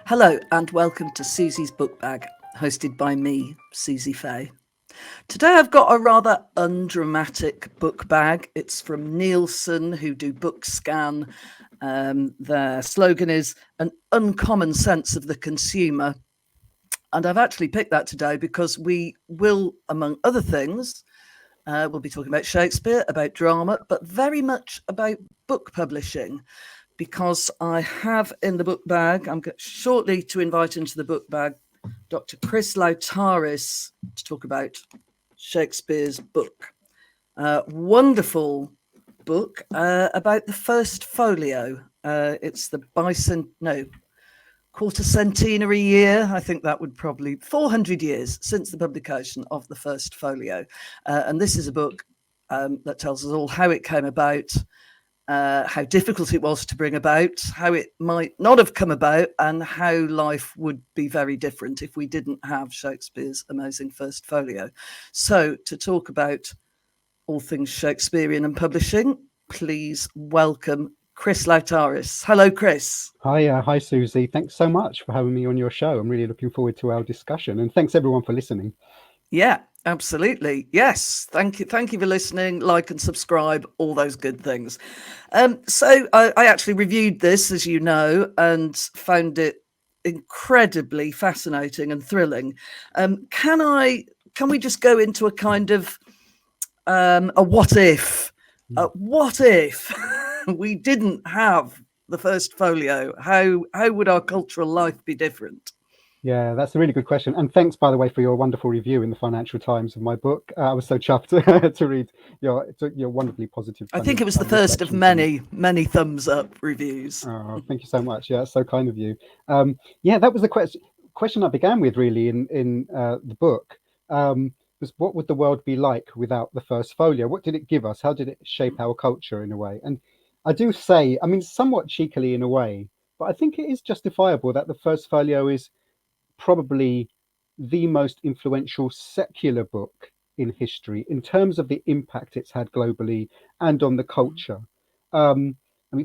Hello and welcome to Suzi's Book Bag, hosted by me, Suzi Fay. Today I've got a rather undramatic book bag. It's from Nielsen, who do book scan. Their slogan is an uncommon sense of the consumer. And I've actually picked that today because we will, among other things, we'll be talking about Shakespeare, about drama, but very much about book publishing. Because I have in the book bag, I'm shortly to invite into the book bag Dr. Chris Laoutaris to talk about Shakespeare's book. Wonderful book about the First Folio. It's the quarter centenary year. I think that would probably 400 years since the publication of the First Folio. And this is a book that tells us all how it came about, how difficult it was to bring about, how it might not have come about, and how life would be very different if we didn't have Shakespeare's amazing First Folio. So to talk about all things Shakespearean and publishing, please welcome Chris Laoutaris. Hello, Chris. Hi, Suzi. Thanks so much for having me on your show. I'm really looking forward to our discussion, and thanks everyone for listening. Yeah, absolutely. Yes. Thank you. Thank you for listening. Like and subscribe, all those good things. So I actually reviewed this, as you know, and found it incredibly fascinating and thrilling. Can we just go into a kind of a what if? What if we didn't have the First Folio? How would our cultural life be different? Yeah, that's a really good question. And thanks, by the way, for your wonderful review in the Financial Times of my book. I was so chuffed to read your wonderfully positive. I think it was the first of many thumbs up reviews. Oh, thank you so much. Yeah, so kind of you. Yeah, that was the question I began with, really, in the book. Was what would the world be like without the First Folio? What did it give us? How did it shape our culture in a way? And I do say, I mean, somewhat cheekily in a way, but I think it is justifiable that the First Folio is probably the most influential secular book in history in terms of the impact it's had globally and on the culture. I mean,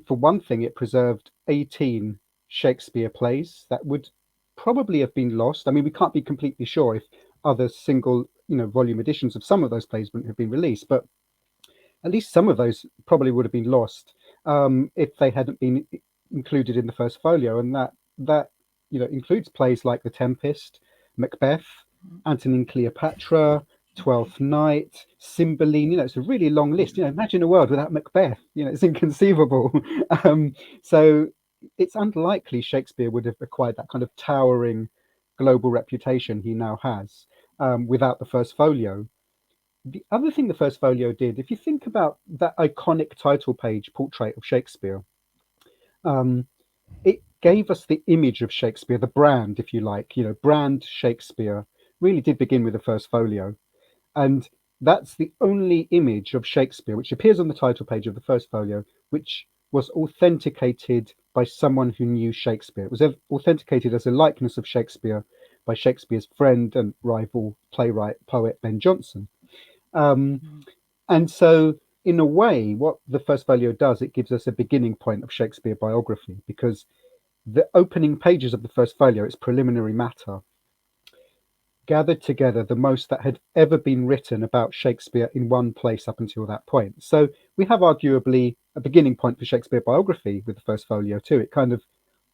for one thing, it preserved 18 Shakespeare plays that would probably have been lost. I mean, we can't be completely sure if other single, volume editions of some of those plays wouldn't have been released, but at least some of those probably would have been lost if they hadn't been included in the First Folio, and that includes plays like The Tempest, Macbeth, Antony and Cleopatra, Twelfth Night, Cymbeline. It's a really long list. Imagine a world without Macbeth. It's inconceivable. So it's unlikely Shakespeare would have acquired that kind of towering global reputation he now has without the First Folio. The other thing the First Folio did, if you think about that iconic title page portrait of Shakespeare, it gave us the image of Shakespeare, the brand, if you like, brand Shakespeare really did begin with the First Folio. And that's the only image of Shakespeare which appears on the title page of the First Folio, which was authenticated by someone who knew Shakespeare. It was authenticated as a likeness of Shakespeare by Shakespeare's friend and rival playwright, poet Ben Jonson. And so, in a way, what the First Folio does, it gives us a beginning point of Shakespeare biography, because the opening pages of the First Folio, its preliminary matter, gathered together the most that had ever been written about Shakespeare in one place up until that point. So we have arguably a beginning point for Shakespeare biography with the First Folio too. It kind of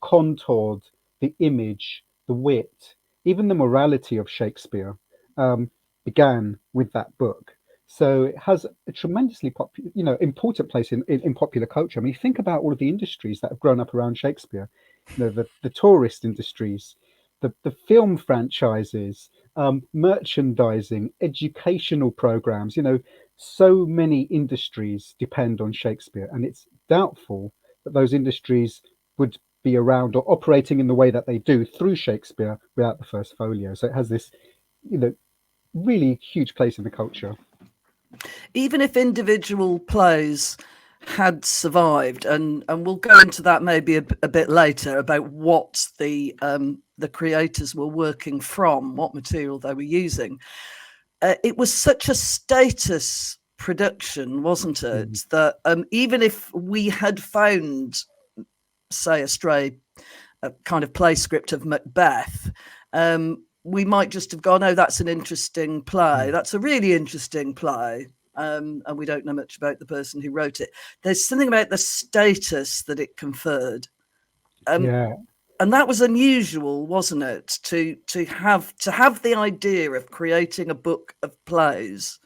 contoured the image, the wit, even the morality of Shakespeare began with that book. So it has a tremendously important place in popular culture. I mean, think about all of the industries that have grown up around Shakespeare. The tourist industries, the film franchises, merchandising, educational programs. So many industries depend on Shakespeare, and it's doubtful that those industries would be around or operating in the way that they do through Shakespeare without the First Folio. So it has this, really huge place in the culture. Even if individual plays had survived, and we'll go into that maybe a bit later about what the creators were working from, what material they were using. It was such a status production, wasn't it, that even if we had found, say, a stray a kind of play script of Macbeth, we might just have gone, oh, that's an interesting play. That's a really interesting play. And we don't know much about the person who wrote it. There's something about the status that it conferred. Yeah. And that was unusual, wasn't it? To have the idea of creating a book of plays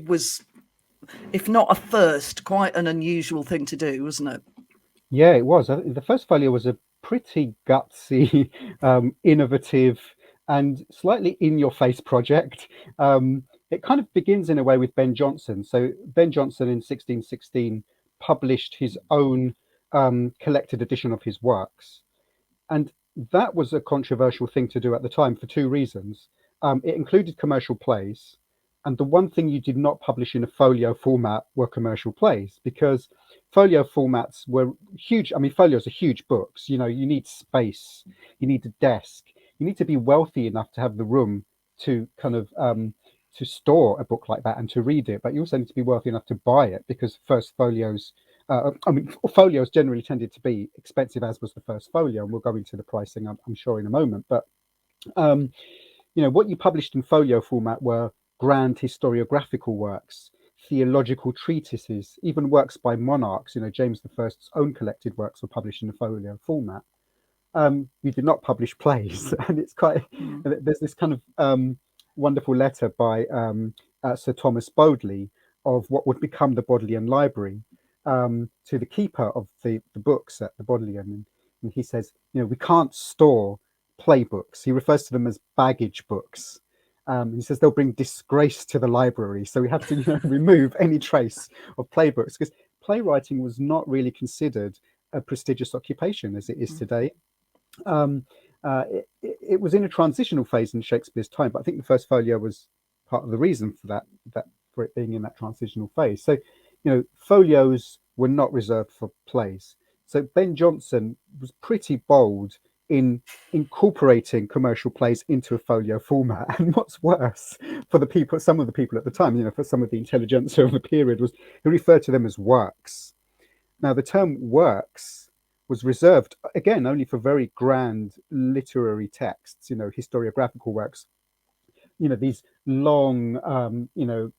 was, if not a first, quite an unusual thing to do, wasn't it? Yeah, it was. The First Folio was a pretty gutsy, innovative, and slightly in-your-face project. It kind of begins in a way with Ben Jonson. So Ben Jonson in 1616 published his own collected edition of his works. And that was a controversial thing to do at the time for two reasons. It included commercial plays, and the one thing you did not publish in a folio format were commercial plays, because folio formats were huge. I mean, folios are huge books. You know, you need space, you need a desk, you need to be wealthy enough to have the room to kind of to store a book like that and to read it. But you also need to be wealthy enough to buy it, because first folios, I mean, folios generally tended to be expensive, as was the First Folio, and we'll go into the pricing, I'm sure, in a moment. But you know, what you published in folio format were grand historiographical works, theological treatises, even works by monarchs. You know, James I's own collected works were published in a folio format. You did not publish plays, and it's quite. There's this kind of wonderful letter by Sir Thomas Bodley of what would become the Bodleian Library, to the keeper of the books at the Bodleian, and he says, you know, we can't store playbooks. He refers to them as baggage books. He says they'll bring disgrace to the library, so we have to, you know, remove any trace of playbooks, because playwriting was not really considered a prestigious occupation as it is today. It was in a transitional phase in Shakespeare's time, but I think the First Folio was part of the reason for that for it being in that transitional phase. So, you know, folios were not reserved for plays. So Ben Jonson was pretty bold in incorporating commercial plays into a folio format. And what's worse, for the people, some of the people at the time, you know, for some of the intelligentsia of the period, was he referred to them as works. Now, the term works was reserved, again, only for very grand literary texts, you know, historiographical works, you know, these long, you know,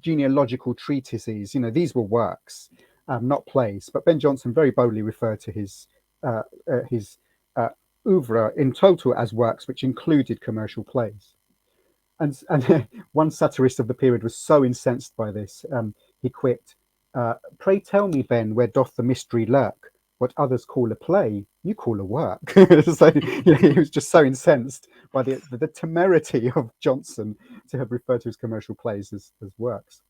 genealogical treatises, you know, these were works, not plays. But Ben Jonson very boldly referred to his oeuvre in total as works, which included commercial plays. And one satirist of the period was so incensed by this, he quipped, "Pray tell me, Ben, where doth the mystery lurk? What others call a play, you call a work." So, you know, he was just so incensed by the temerity of Jonson to have referred to his commercial plays as works.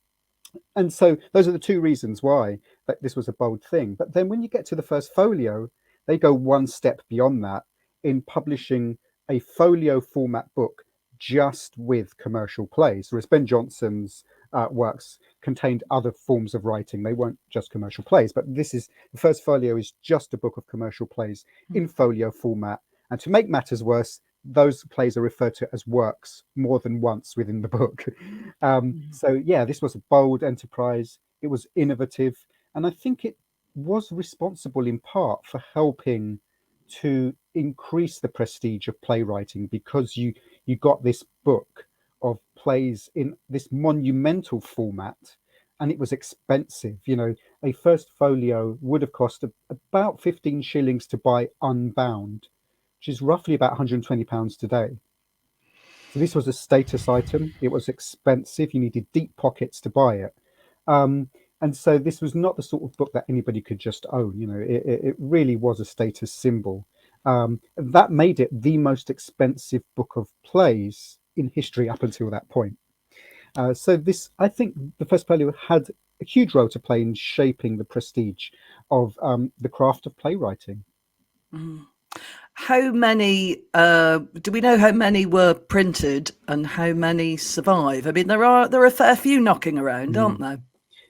And so those are the two reasons why that this was a bold thing. But then when you get to the First Folio, they go one step beyond that in publishing a folio format book just with commercial plays, whereas Ben Jonson's works contained other forms of writing. They weren't just commercial plays, but the First Folio is just a book of commercial plays in folio format. And to make matters worse, those plays are referred to as works more than once within the book. So yeah, this was a bold enterprise. It was innovative, and I think it was responsible in part for helping to increase the prestige of playwriting, because you got this book of plays in this monumental format, and it was expensive. You know, a First Folio would have cost about 15 shillings to buy unbound, which is roughly about £120 today. So this was a status item. It was expensive. You needed deep pockets to buy it. And so this was not the sort of book that anybody could just own. You know, it really was a status symbol. That made it the most expensive book of plays in history up until that point. So this, I think, the First Folio had a huge role to play in shaping the prestige of the craft of playwriting. How many, do we know how many were printed and how many survive? I mean, there are a fair few knocking around, aren't there?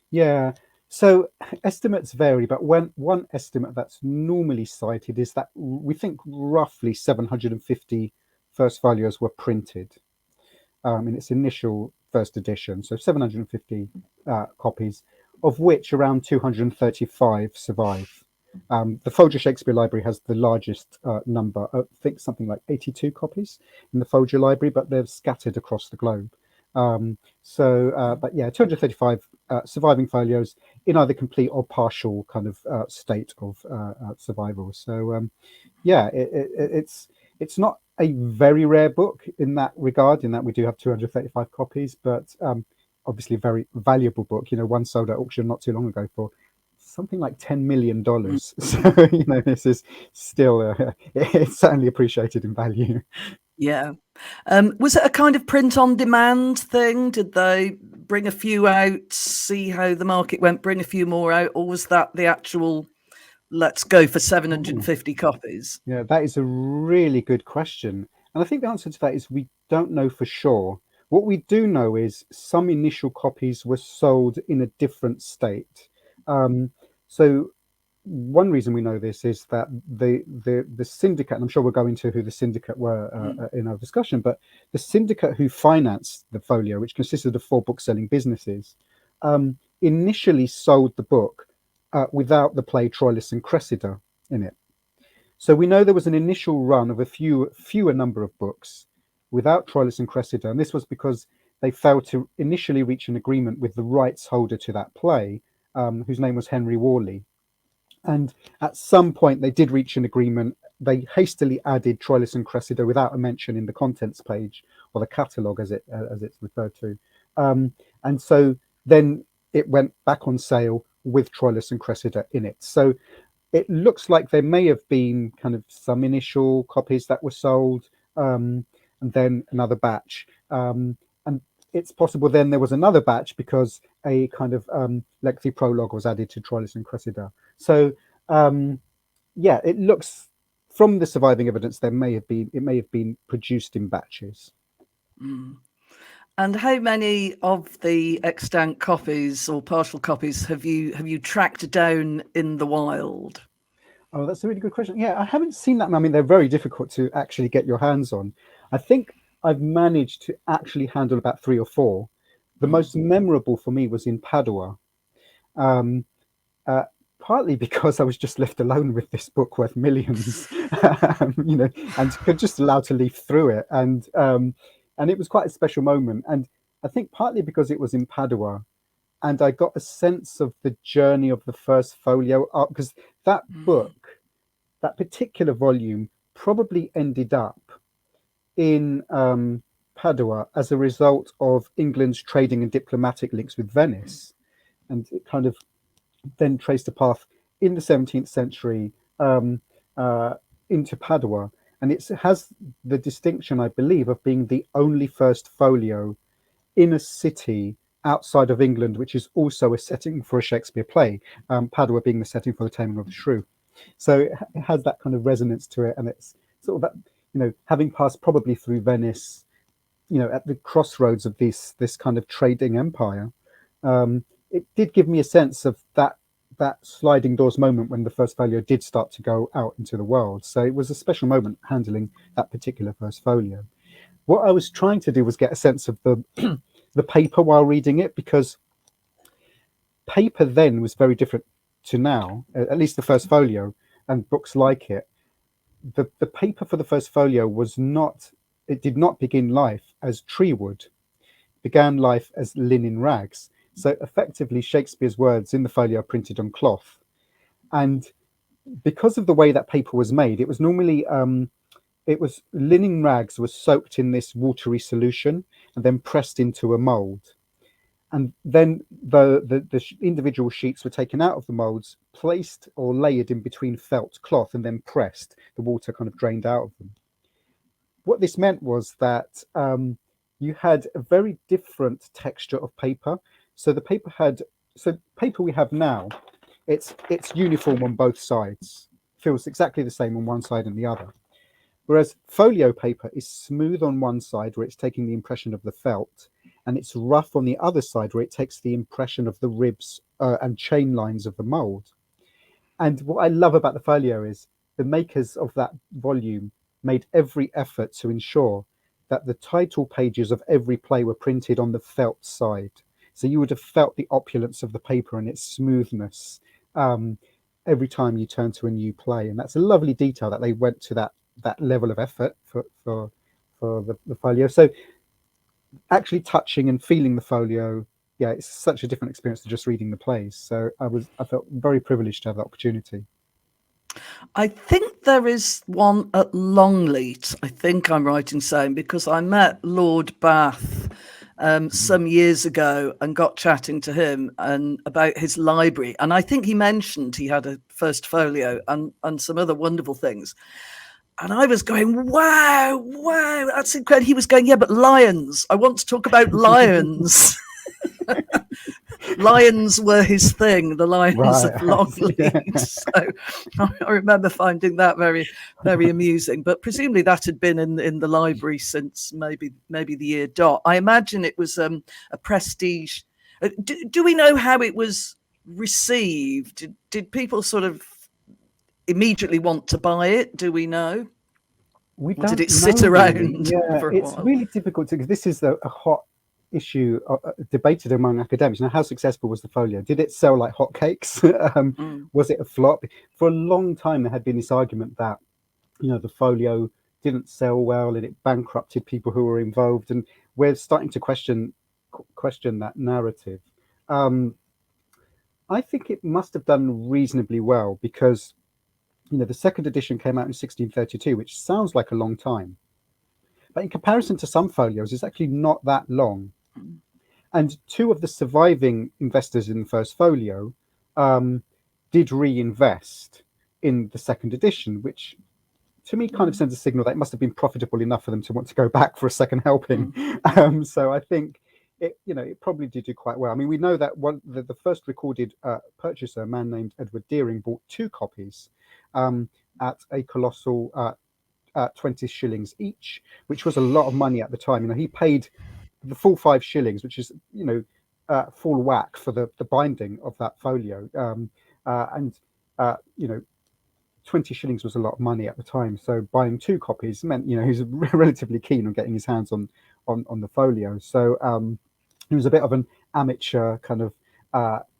Yeah, so estimates vary, but one estimate that's normally cited is that we think roughly 750 First Folios were printed in its initial first edition. So 750 copies, of which around 235 survive. The Folger Shakespeare Library has the largest number, I think something like 82 copies in the Folger Library, but they're scattered across the globe. But yeah, 235 surviving folios in either complete or partial kind of state of survival. So yeah, it's not a very rare book in that regard, in that we do have 235 copies, but obviously a very valuable book. You know, one sold at auction not too long ago for something like $10 million. Mm. So, you know, this is still, it's certainly appreciated in value. Yeah. Was it a kind of print on demand thing? Did they bring a few out, see how the market went, bring a few more out, or was that the actual let's go for Oh, 750 copies? yeah, that is a really good question. And I think the answer to that is we don't know for sure. What we do know is some initial copies were sold in a different state. So one reason we know this is that the syndicate, and I'm sure we'll go into who the syndicate were in our discussion, but the syndicate who financed the folio, which consisted of 4 book-selling businesses, initially sold the book without the play Troilus and Cressida in it. So we know there was an initial run of fewer number of books without Troilus and Cressida, and this was because they failed to initially reach an agreement with the rights holder to that play, whose name was Henry Worley. And at some point they did reach an agreement. They hastily added Troilus and Cressida without a mention in the contents page, or the catalogue as it's referred to. And so then it went back on sale with Troilus and Cressida in it. So it looks like there may have been kind of some initial copies that were sold, and then another batch. And it's possible then there was another batch because a kind of lengthy prologue was added to Troilus and Cressida. So yeah, it looks from the surviving evidence it may have been produced in batches. Mm. And how many of the extant copies or partial copies have you tracked down in the wild? Oh, that's a really good question. Yeah, I haven't seen that. I mean, they're very difficult to actually get your hands on. I think I've managed to actually handle about 3 or 4. The most memorable for me was in Padua, um, partly because I was just left alone with this book worth millions, you know, and just allowed to leaf through it, and it was quite a special moment. And I think partly because it was in Padua, and I got a sense of the journey of the First Folio art, because that book, that particular volume, probably ended up in Padua as a result of England's trading and diplomatic links with Venice, and it kind of then traced a path in the 17th century into Padua, and it has the distinction, I believe, of being the only First Folio in a city outside of England, which is also a setting for a Shakespeare play, Padua being the setting for The Taming of the Shrew. So it has that kind of resonance to it, and it's sort of that, you know, having passed probably through Venice, you know, at the crossroads of this kind of trading empire, it did give me a sense of that sliding doors moment when the First Folio did start to go out into the world. So it was a special moment handling that particular First Folio. What I was trying to do was get a sense of the the paper while reading it, because paper then was very different to now, at least the First Folio and books like it. The paper for the First Folio did not begin life as tree wood, it began life as linen rags. So effectively Shakespeare's words in the folio are printed on cloth. And because of the way that paper was made, it was normally linen rags were soaked in this watery solution and then pressed into a mold. And then the individual sheets were taken out of the molds, placed or layered in between felt cloth, and then pressed. The water kind of drained out of them. What this meant was that you had a very different texture of paper. So the paper we have now, it's uniform on both sides, feels exactly the same on one side and the other. Whereas folio paper is smooth on one side, where it's taking the impression of the felt, and it's rough on the other side, where it takes the impression of the ribs and chain lines of the mold. And what I love about the folio is the makers of that volume made every effort to ensure that the title pages of every play were printed on the felt side. So you would have felt the opulence of the paper and its smoothness. every time you turn to a new play, and that's a lovely detail that they went to that level of effort for the folio. So actually touching and feeling the folio, yeah, it's such a different experience to just reading the plays. So I felt very privileged to have that opportunity. I think there is one at Longleat, I think I'm right in saying, because I met Lord Bath some years ago and got chatting to him and about his library. And I think he mentioned he had a First Folio and some other wonderful things. And I was going, wow, that's incredible. He was going, yeah, but lions. I want to talk about lions. Lions were his thing, the lions Right. of Longleat. Yeah. So I remember finding that very, very amusing. But presumably that had been in the library since maybe the year dot. I imagine it was a prestige. Do we know how it was received? Did people sort of immediately want to buy it? Do we know? We Or did don't it sit know really. around Yeah, for a it's while? really difficult because this is a hot issue debated among academics. Now, how successful was the folio? Did it sell like hotcakes? Was it a flop? For a long time, there had been this argument that, you know, the folio didn't sell well and it bankrupted people who were involved, and we're starting to question that narrative. I think it must have done reasonably well because, you know, the second edition came out in 1632, which sounds like a long time, but in comparison to some folios, it's actually not that long. And two of the surviving investors in the First Folio did reinvest in the second edition, which to me kind of sends a signal that it must have been profitable enough for them to want to go back for a second helping. So I think it probably did do quite well. I mean, we know that the first recorded purchaser, a man named Edward Deering, bought 2 copies at a colossal 20 shillings each, which was a lot of money at the time. You know, he paid the full 5 shillings, which is, you know, full whack for the binding of that folio. And you know, 20 shillings was a lot of money at the time. So buying 2 copies meant, you know, he was relatively keen on getting his hands on the folio. So he was a bit of an amateur kind of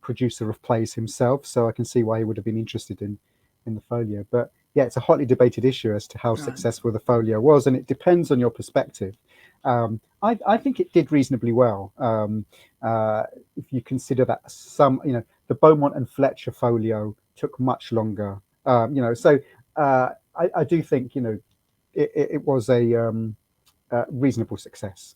producer of plays himself. So I can see why he would have been interested in the folio. But yeah, it's a hotly debated issue as to how successful the folio was, and it depends on your perspective. I think it did reasonably well. If you consider that you know, the Beaumont and Fletcher folio took much longer. You know, so I do think, you know, it was a reasonable success.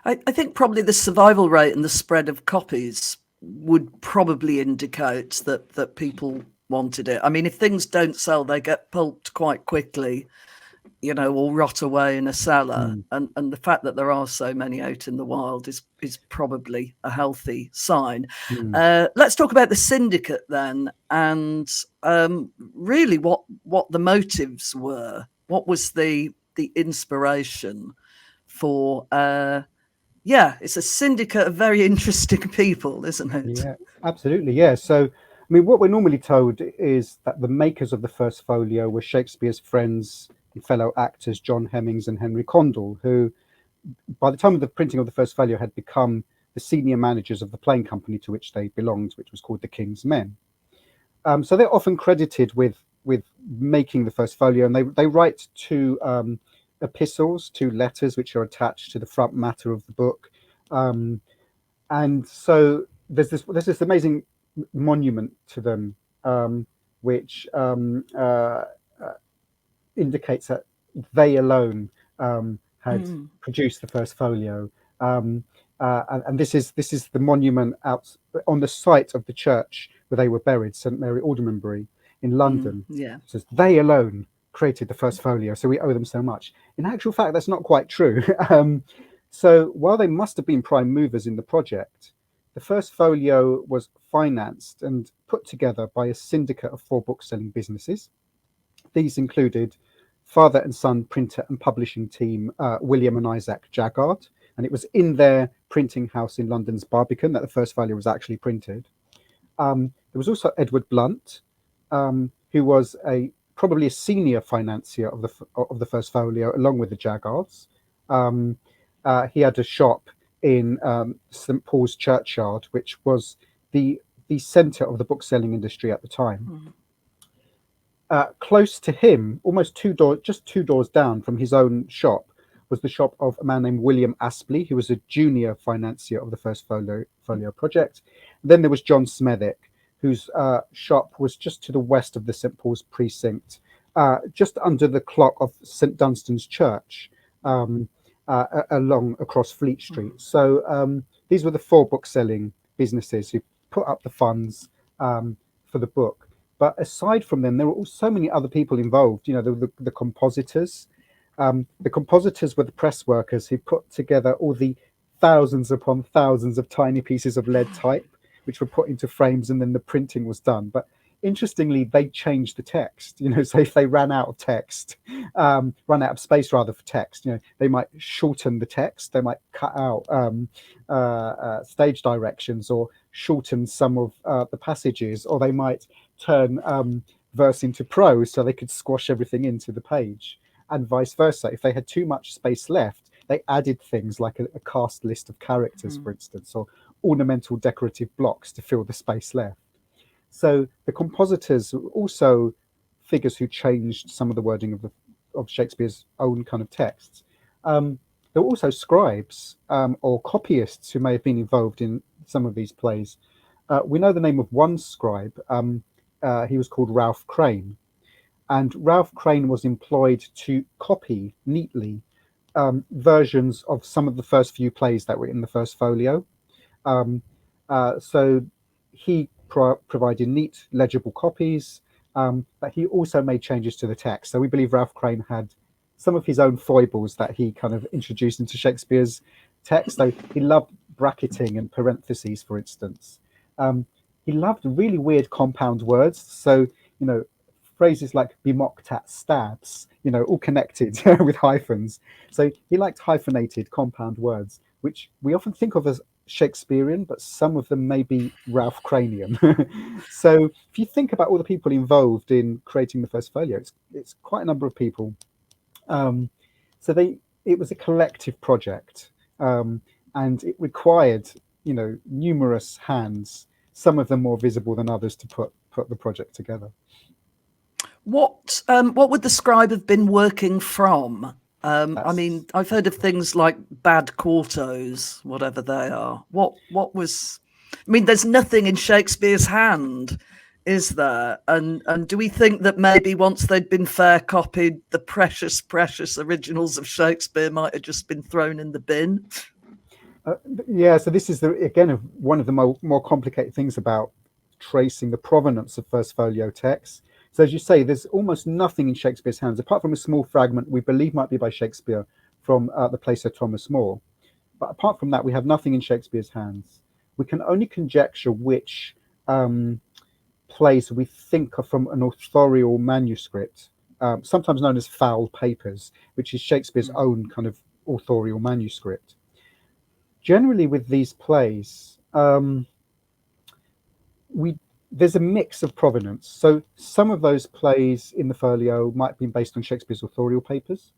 I think probably the survival rate and the spread of copies would probably indicate that people wanted it. I mean, if things don't sell, they get pulped quite quickly, you know, or rot away in a cellar. And the fact that there are so many out in the wild is probably a healthy sign. Let's talk about the syndicate then, and really what the motives were. What was the inspiration for it's a syndicate of very interesting people, isn't it? Yeah, absolutely. Yeah. So, I mean, what we're normally told is that the makers of the First Folio were Shakespeare's friends and fellow actors, John Hemmings and Henry Condell, who, by the time of the printing of the First Folio, had become the senior managers of the playing company to which they belonged, which was called the King's Men. So they're often credited with making the First Folio, and they write 2 epistles, 2 letters, which are attached to the front matter of the book. And so there's this amazing monument to them, which indicates that they alone had produced the First Folio. And this is the monument out on the site of the church where they were buried, St Mary Aldermanbury in London. It says they alone created the First Folio, so we owe them so much. In actual fact, that's not quite true. So while they must have been prime movers in the project, the First Folio was financed and put together by a syndicate of 4 book-selling businesses. These included father and son printer and publishing team William and Isaac Jaggard, and it was in their printing house in London's Barbican that the First Folio was actually printed. There was also Edward Blunt, who was probably a senior financier of the First Folio, along with the Jaggards. He had a shop in St Paul's Churchyard, which was the centre of the book selling industry at the time. Close to him, almost just 2 doors down from his own shop, was the shop of a man named William Aspley, who was a junior financier of the First Folio project. Then there was John Smethwick, whose shop was just to the west of the St Paul's precinct, just under the clock of St Dunstan's Church, along across Fleet Street. So these were the 4 bookselling businesses who put up the funds for the book. But aside from them, there were so many other people involved. You know, the compositors. The compositors were the press workers who put together all the thousands upon thousands of tiny pieces of lead type, which were put into frames, and then the printing was done. But interestingly, they changed the text. You know, so if they ran out of text, run out of space rather for text, you know, they might shorten the text. They might cut out stage directions, or shorten some of the passages, or they might turn verse into prose so they could squash everything into the page, and vice versa. If they had too much space left, they added things like a cast list of characters, for instance, or ornamental decorative blocks to fill the space left. So the compositors were also figures who changed some of the wording of Shakespeare's own kind of texts. There were also scribes or copyists who may have been involved in some of these plays. We know the name of one scribe. He was called Ralph Crane, and Ralph Crane was employed to copy neatly versions of some of the first few plays that were in the First Folio. So he provided neat, legible copies, but he also made changes to the text. So we believe Ralph Crane had some of his own foibles that he kind of introduced into Shakespeare's text. So he loved bracketing and parentheses, for instance. He loved really weird compound words. So, you know, phrases like be mocked at stabs, you know, all connected with hyphens. So he liked hyphenated compound words, which we often think of as Shakespearean, but some of them may be Ralph Cranian. So if you think about all the people involved in creating the First Folio, it's quite a number of people. So it was a collective project, and it required, you know, numerous hands, some of them more visible than others, to put the project together. What would the scribe have been working from? I mean, I've heard of things like bad quartos, whatever they are. What was? I mean, there's nothing in Shakespeare's hand, is there? And do we think that maybe once they'd been fair copied, the precious originals of Shakespeare might have just been thrown in the bin? Yeah. So this is again one of the more complicated things about tracing the provenance of First Folio texts. So as you say, there's almost nothing in Shakespeare's hands, apart from a small fragment we believe might be by Shakespeare from the play Sir Thomas More. But apart from that, we have nothing in Shakespeare's hands. We can only conjecture which plays we think are from an authorial manuscript, sometimes known as foul papers, which is Shakespeare's own kind of authorial manuscript. Generally with these plays, there's a mix of provenance. So some of those plays in the folio might have been based on Shakespeare's authorial papers.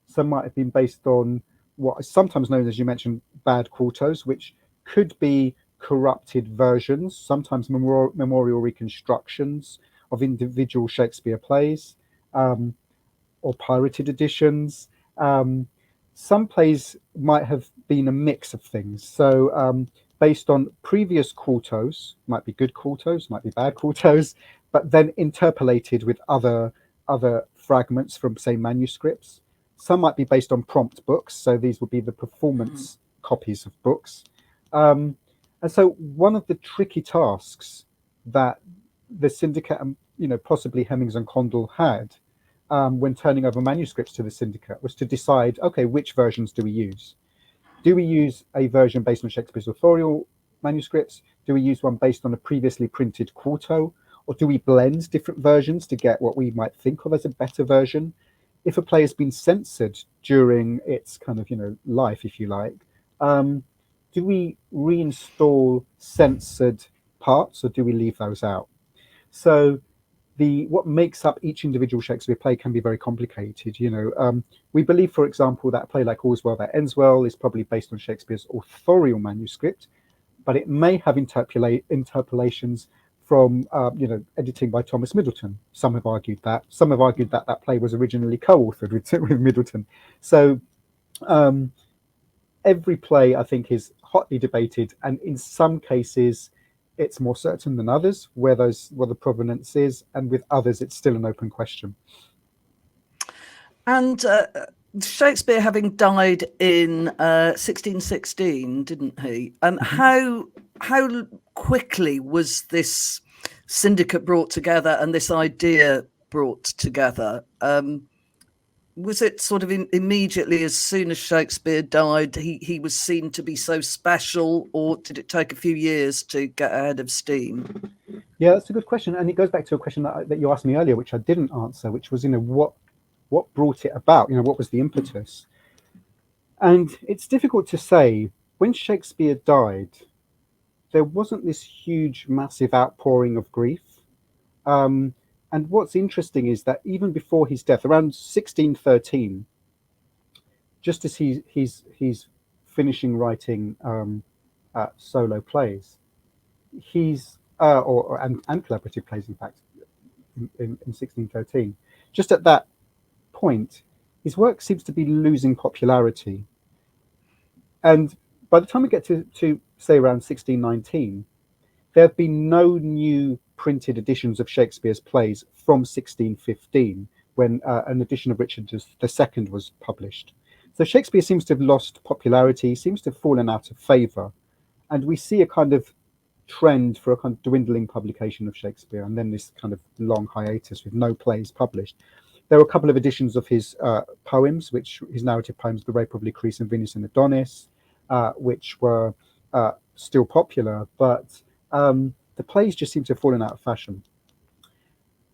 Some might have been based on what is sometimes known, as you mentioned, bad quartos, which could be corrupted versions, sometimes memorial reconstructions of individual Shakespeare plays, or pirated editions. Some plays might have been a mix of things. So based on previous quartos, might be good quartos, might be bad quartos, but then interpolated with other fragments from, say, manuscripts. Some might be based on prompt books, so these would be the performance copies of books. And so one of the tricky tasks that the syndicate and, you know, possibly Hemmings and Condell had when turning over manuscripts to the syndicate was to decide, okay, which versions do we use? Do we use a version based on Shakespeare's authorial manuscripts? Do we use one based on a previously printed quarto? Or do we blend different versions to get what we might think of as a better version? If a play has been censored during its kind of, you know, life, if you like, do we reinstall censored parts, or do we leave those out? So what makes up each individual Shakespeare play can be very complicated. You know, we believe, for example, that a play like All's Well That Ends Well is probably based on Shakespeare's authorial manuscript, but it may have interpolations from editing by Thomas Middleton. Some have argued that. Some have argued that that play was originally co-authored with Middleton. So every play, I think, is hotly debated, and in some cases it's more certain than others where the provenance is, and with others it's still an open question. And Shakespeare having died in 1616, didn't he? How quickly was this syndicate brought together and this idea brought together? Was it sort of immediately, as soon as Shakespeare died, he was seen to be so special, or did it take a few years to get ahead of steam? Yeah, that's a good question, and it goes back to a question that you asked me earlier, which I didn't answer, which was, what brought it about? What was the impetus? And it's difficult to say. When Shakespeare died, there wasn't this huge, massive outpouring of grief. And what's interesting is that even before his death, around 1613, just as he's finishing writing solo plays, he's and collaborative plays, in fact, in 1613, just at that point, his work seems to be losing popularity. And by the time we get to say around 1619, there have been no new printed editions of Shakespeare's plays from 1615, when an edition of Richard II was published. So Shakespeare seems to have lost popularity, seems to have fallen out of favour, and we see a kind of trend for a kind of dwindling publication of Shakespeare, and then this kind of long hiatus with no plays published. There were a couple of editions of his poems, his narrative poems, The Rape of Lucrece and Venus and Adonis, which were still popular, but the plays just seem to have fallen out of fashion.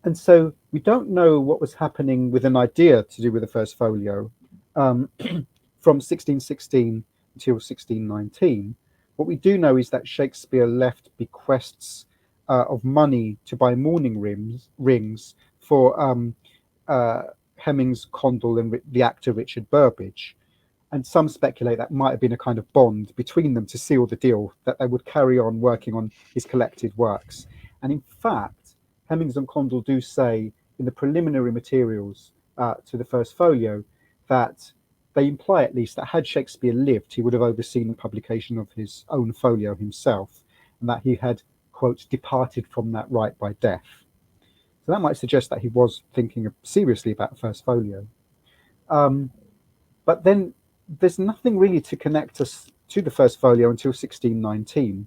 And so we don't know what was happening with an idea to do with the First Folio from 1616 until 1619. What we do know is that Shakespeare left bequests of money to buy mourning rings for Hemmings, Condell, and the actor Richard Burbage. And some speculate that might have been a kind of bond between them to seal the deal, that they would carry on working on his collected works. And in fact, Hemmings and Condell do say in the preliminary materials to the First Folio that they imply, at least, that had Shakespeare lived, he would have overseen the publication of his own folio himself, and that he had, quote, departed from that right by death. So that might suggest that he was thinking seriously about First Folio. But then there's nothing really to connect us to the First Folio until 1619.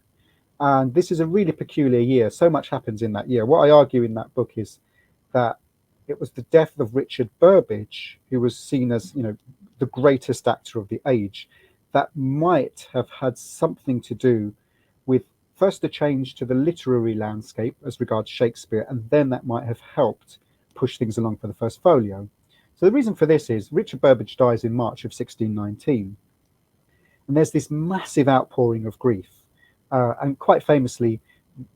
And this is a really peculiar year. So much happens in that year. What I argue in that book is that it was the death of Richard Burbage, who was seen as, the greatest actor of the age, that might have had something to do with first a change to the literary landscape as regards Shakespeare, and then that might have helped push things along for the First Folio. So the reason for this is Richard Burbage dies in March of 1619, and there's this massive outpouring of grief. And quite famously,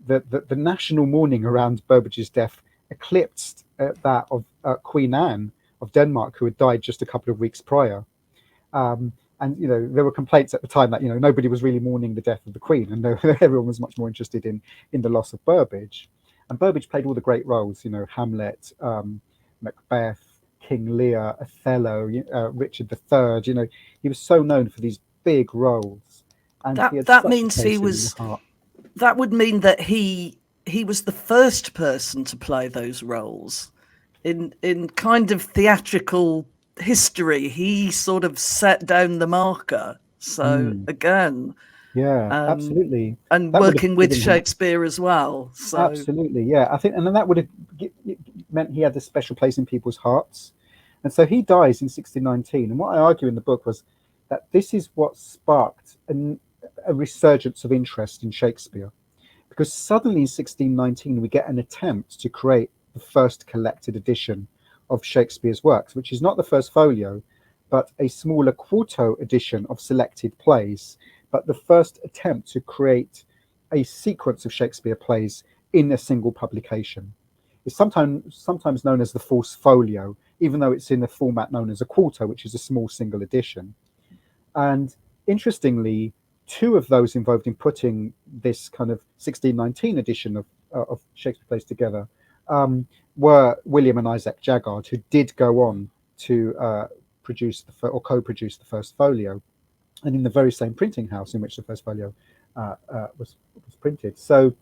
the national mourning around Burbage's death eclipsed that of Queen Anne of Denmark, who had died just a couple of weeks prior. And there were complaints at the time that nobody was really mourning the death of the Queen, and everyone was much more interested in the loss of Burbage. And Burbage played all the great roles, Hamlet, Macbeth, King Lear, Othello, Richard III. He was so known for these big roles, and that means he was. That would mean that he was the first person to play those roles in kind of theatrical history. He sort of set down the marker. So again, absolutely, and that working with Shakespeare as well. So. Absolutely, yeah. I think, and then that would have meant he had a special place in people's hearts. And so he dies in 1619. And what I argue in the book was that this is what sparked a resurgence of interest in Shakespeare. Because suddenly in 1619, we get an attempt to create the first collected edition of Shakespeare's works, which is not the First Folio, but a smaller quarto edition of selected plays, but the first attempt to create a sequence of Shakespeare plays in a single publication. It's sometimes known as the First Folio, even though it's in the format known as a quarto, which is a small single edition. And interestingly, two of those involved in putting this kind of 1619 edition of of Shakespeare plays together were William and Isaac Jaggard, who did go on to produce or co-produce the First Folio, and in the very same printing house in which the First Folio was printed. So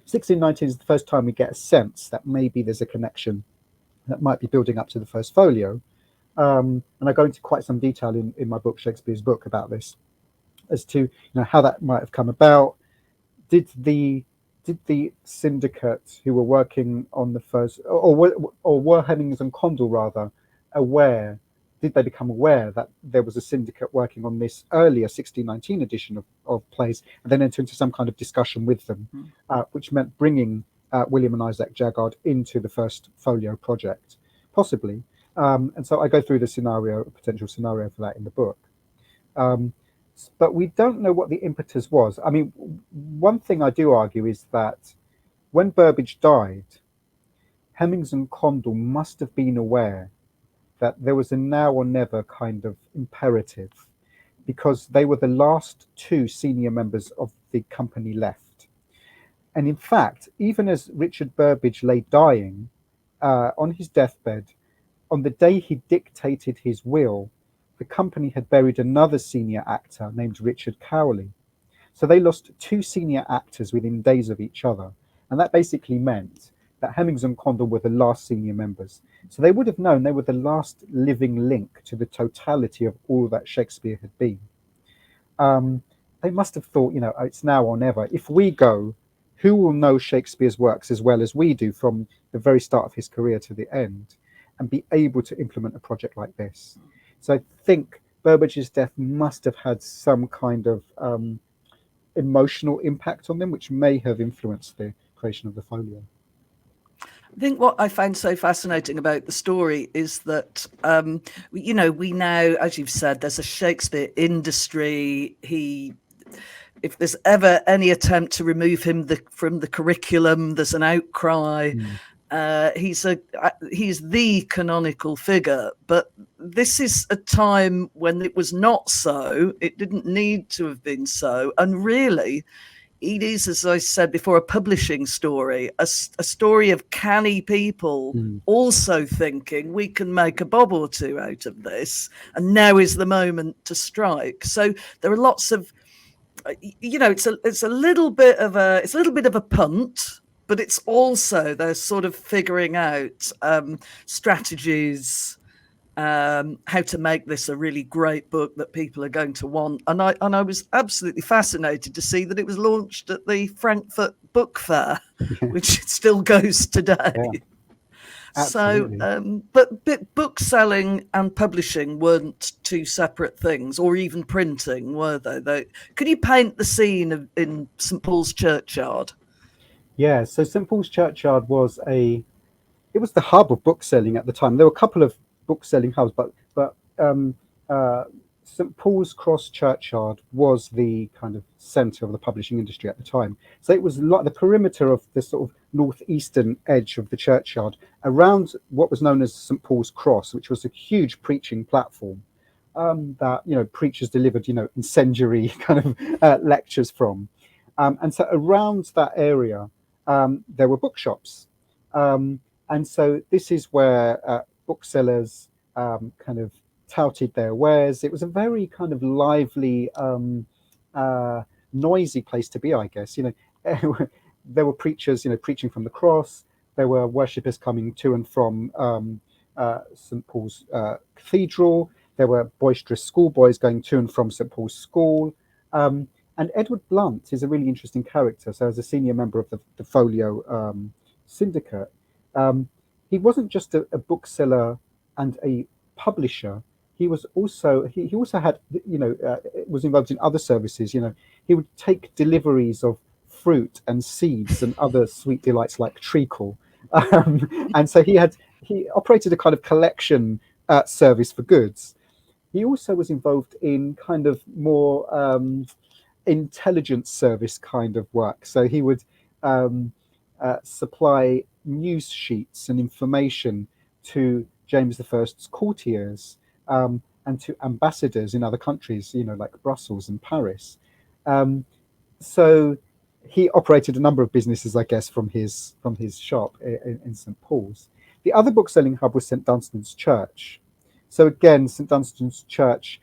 1619 is the first time we get a sense that maybe there's a connection that might be building up to the First Folio. And I go into quite some detail in my book, Shakespeare's Book, about this, as to how that might have come about. Did the syndicate who were working on the first, or were Hemmings and Condell rather aware? Did they become aware that there was a syndicate working on this earlier 1619 edition of plays, and then enter into some kind of discussion with them, which meant bringing William and Isaac Jaggard into the First Folio project, possibly. And so I go through the potential scenario for that in the book. But we don't know what the impetus was. I mean, one thing I do argue is that when Burbage died, Hemmings and Condell must have been aware that there was a now or never kind of imperative, because they were the last two senior members of the company left. And in fact, even as Richard Burbage lay dying on his deathbed, on the day he dictated his will, the company had buried another senior actor named Richard Cowley. So they lost two senior actors within days of each other. And that basically meant that Hemmings and Condell were the last senior members. So they would have known they were the last living link to the totality of all that Shakespeare had been. They must have thought, it's now or never. If we go, who will know Shakespeare's works as well as we do from the very start of his career to the end, and be able to implement a project like this? So I think Burbage's death must have had some kind of emotional impact on them, which may have influenced the creation of the folio. I think what I find so fascinating about the story is that, we now, as you've said, there's a Shakespeare industry. If there's ever any attempt to remove him from the curriculum, there's an outcry. He's the canonical figure, but this is a time when it was not so. It didn't need to have been so, and really, it is, as I said before, a publishing story, a story of canny people also thinking we can make a bob or two out of this, and now is the moment to strike. So there are lots of, it's a little bit of a punt. But it's also they're sort of figuring out strategies, how to make this a really great book that people are going to want. And I was absolutely fascinated to see that it was launched at the Frankfurt Book Fair, which still goes today. Yeah, so, but book selling and publishing weren't two separate things, or even printing, were they? Could you paint the scene in St Paul's Churchyard? Yeah, so St Paul's Churchyard was the hub of bookselling at the time. There were a couple of bookselling hubs, but St Paul's Cross Churchyard was the kind of centre of the publishing industry at the time. So it was like the perimeter of the sort of northeastern edge of the churchyard, around what was known as St Paul's Cross, which was a huge preaching platform that preachers delivered incendiary kind of lectures from, and so around that area. There were bookshops, and so this is where booksellers kind of touted their wares. It was a very kind of lively, noisy place to be, I guess. There were preachers, preaching from the cross. There were worshippers coming to and from St Paul's Cathedral. There were boisterous schoolboys going to and from St Paul's School. And Edward Blunt is a really interesting character. So as a senior member of the Folio syndicate, he wasn't just a bookseller and a publisher. He was also he also had was involved in other services. He would take deliveries of fruit and seeds and other sweet delights like treacle, and so he operated a kind of collection service for goods. He also was involved in kind of more intelligence service kind of work. So he would supply news sheets and information to James I's courtiers and to ambassadors in other countries, like Brussels and Paris. So he operated a number of businesses, I guess, from his shop in St Paul's. The other book-selling hub was St Dunstan's Church. So again, St Dunstan's Church,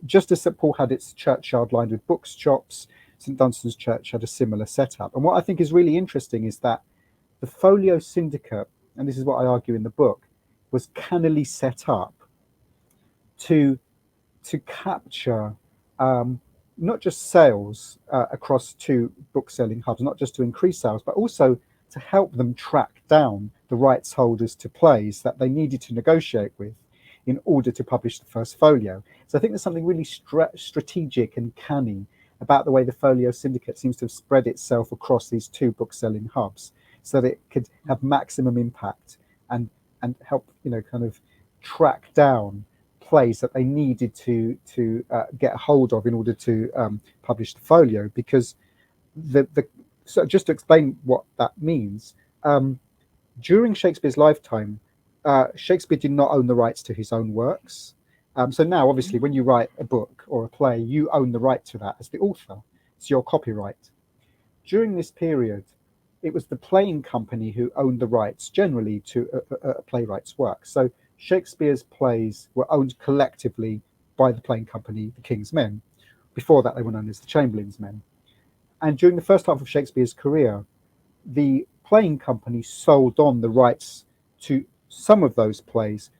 just as St Paul had its churchyard lined with bookshops, St Dunstan's Church had a similar setup. And what I think is really interesting is that the Folio Syndicate, and this is what I argue in the book, was cannily set up to capture not just sales across two book-selling hubs, not just to increase sales, but also to help them track down the rights holders to plays that they needed to negotiate with in order to publish the First Folio. So I think there's something really strategic and canny about the way the Folio Syndicate seems to have spread itself across these two book-selling hubs, so that it could have maximum impact and help, kind of track down plays that they needed to get a hold of in order to publish the folio. Because so just to explain what that means, during Shakespeare's lifetime, Shakespeare did not own the rights to his own works. So now, obviously, when you write a book or a play, you own the right to that as the author. It's your copyright. During this period, it was the playing company who owned the rights generally to a playwright's work. So Shakespeare's plays were owned collectively by the playing company, the King's Men. Before that, they were known as the Chamberlain's Men. And during the first half of Shakespeare's career, the playing company sold on the rights to some of those plays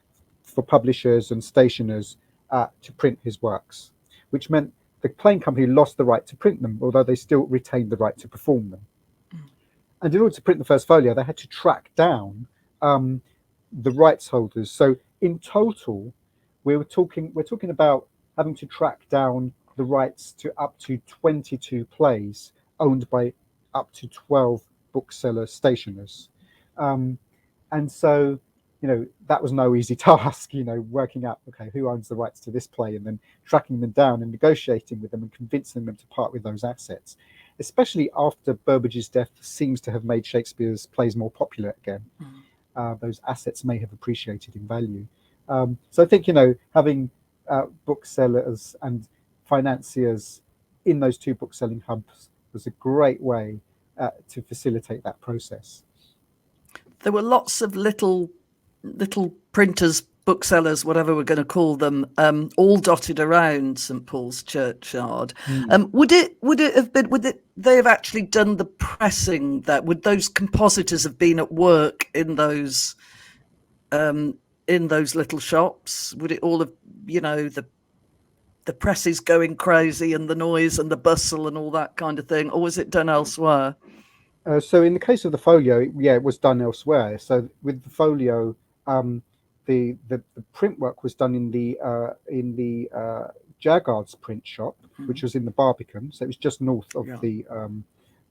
for publishers and stationers to print his works, which meant the playing company lost the right to print them, although they still retained the right to perform them. And in order to print the First Folio, they had to track down the rights holders. So in total, we're talking about having to track down the rights to up to 22 plays owned by up to 12 bookseller stationers. And so, that was no easy task, working out, okay, who owns the rights to this play, and then tracking them down and negotiating with them and convincing them to part with those assets. Especially after Burbidge's death seems to have made Shakespeare's plays more popular again. Those assets may have appreciated in value. So I think, having booksellers and financiers in those two book-selling hubs was a great way to facilitate that process. There were lots of little printers, booksellers, whatever we're going to call them, all dotted around St Paul's churchyard. Would they have actually done the pressing? Would those compositors have been at work in those little shops? Would it all have, the presses going crazy and the noise and the bustle and all that kind of thing, or was it done elsewhere? So in the case of the folio, it was done elsewhere. So with the folio, the print work was done in the Jaggard's print shop, which was in the Barbican. So it was just north of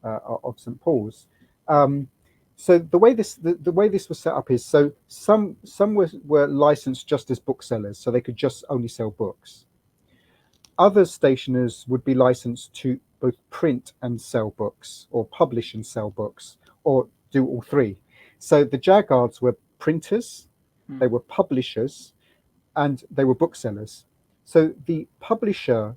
of St Paul's. So the way this was set up is, so some were licensed just as booksellers, so they could just only sell books. Other stationers would be licensed to both print and sell books, or publish and sell books, or do all three. So the Jaggards were printers, they were publishers, and they were booksellers. So the publisher,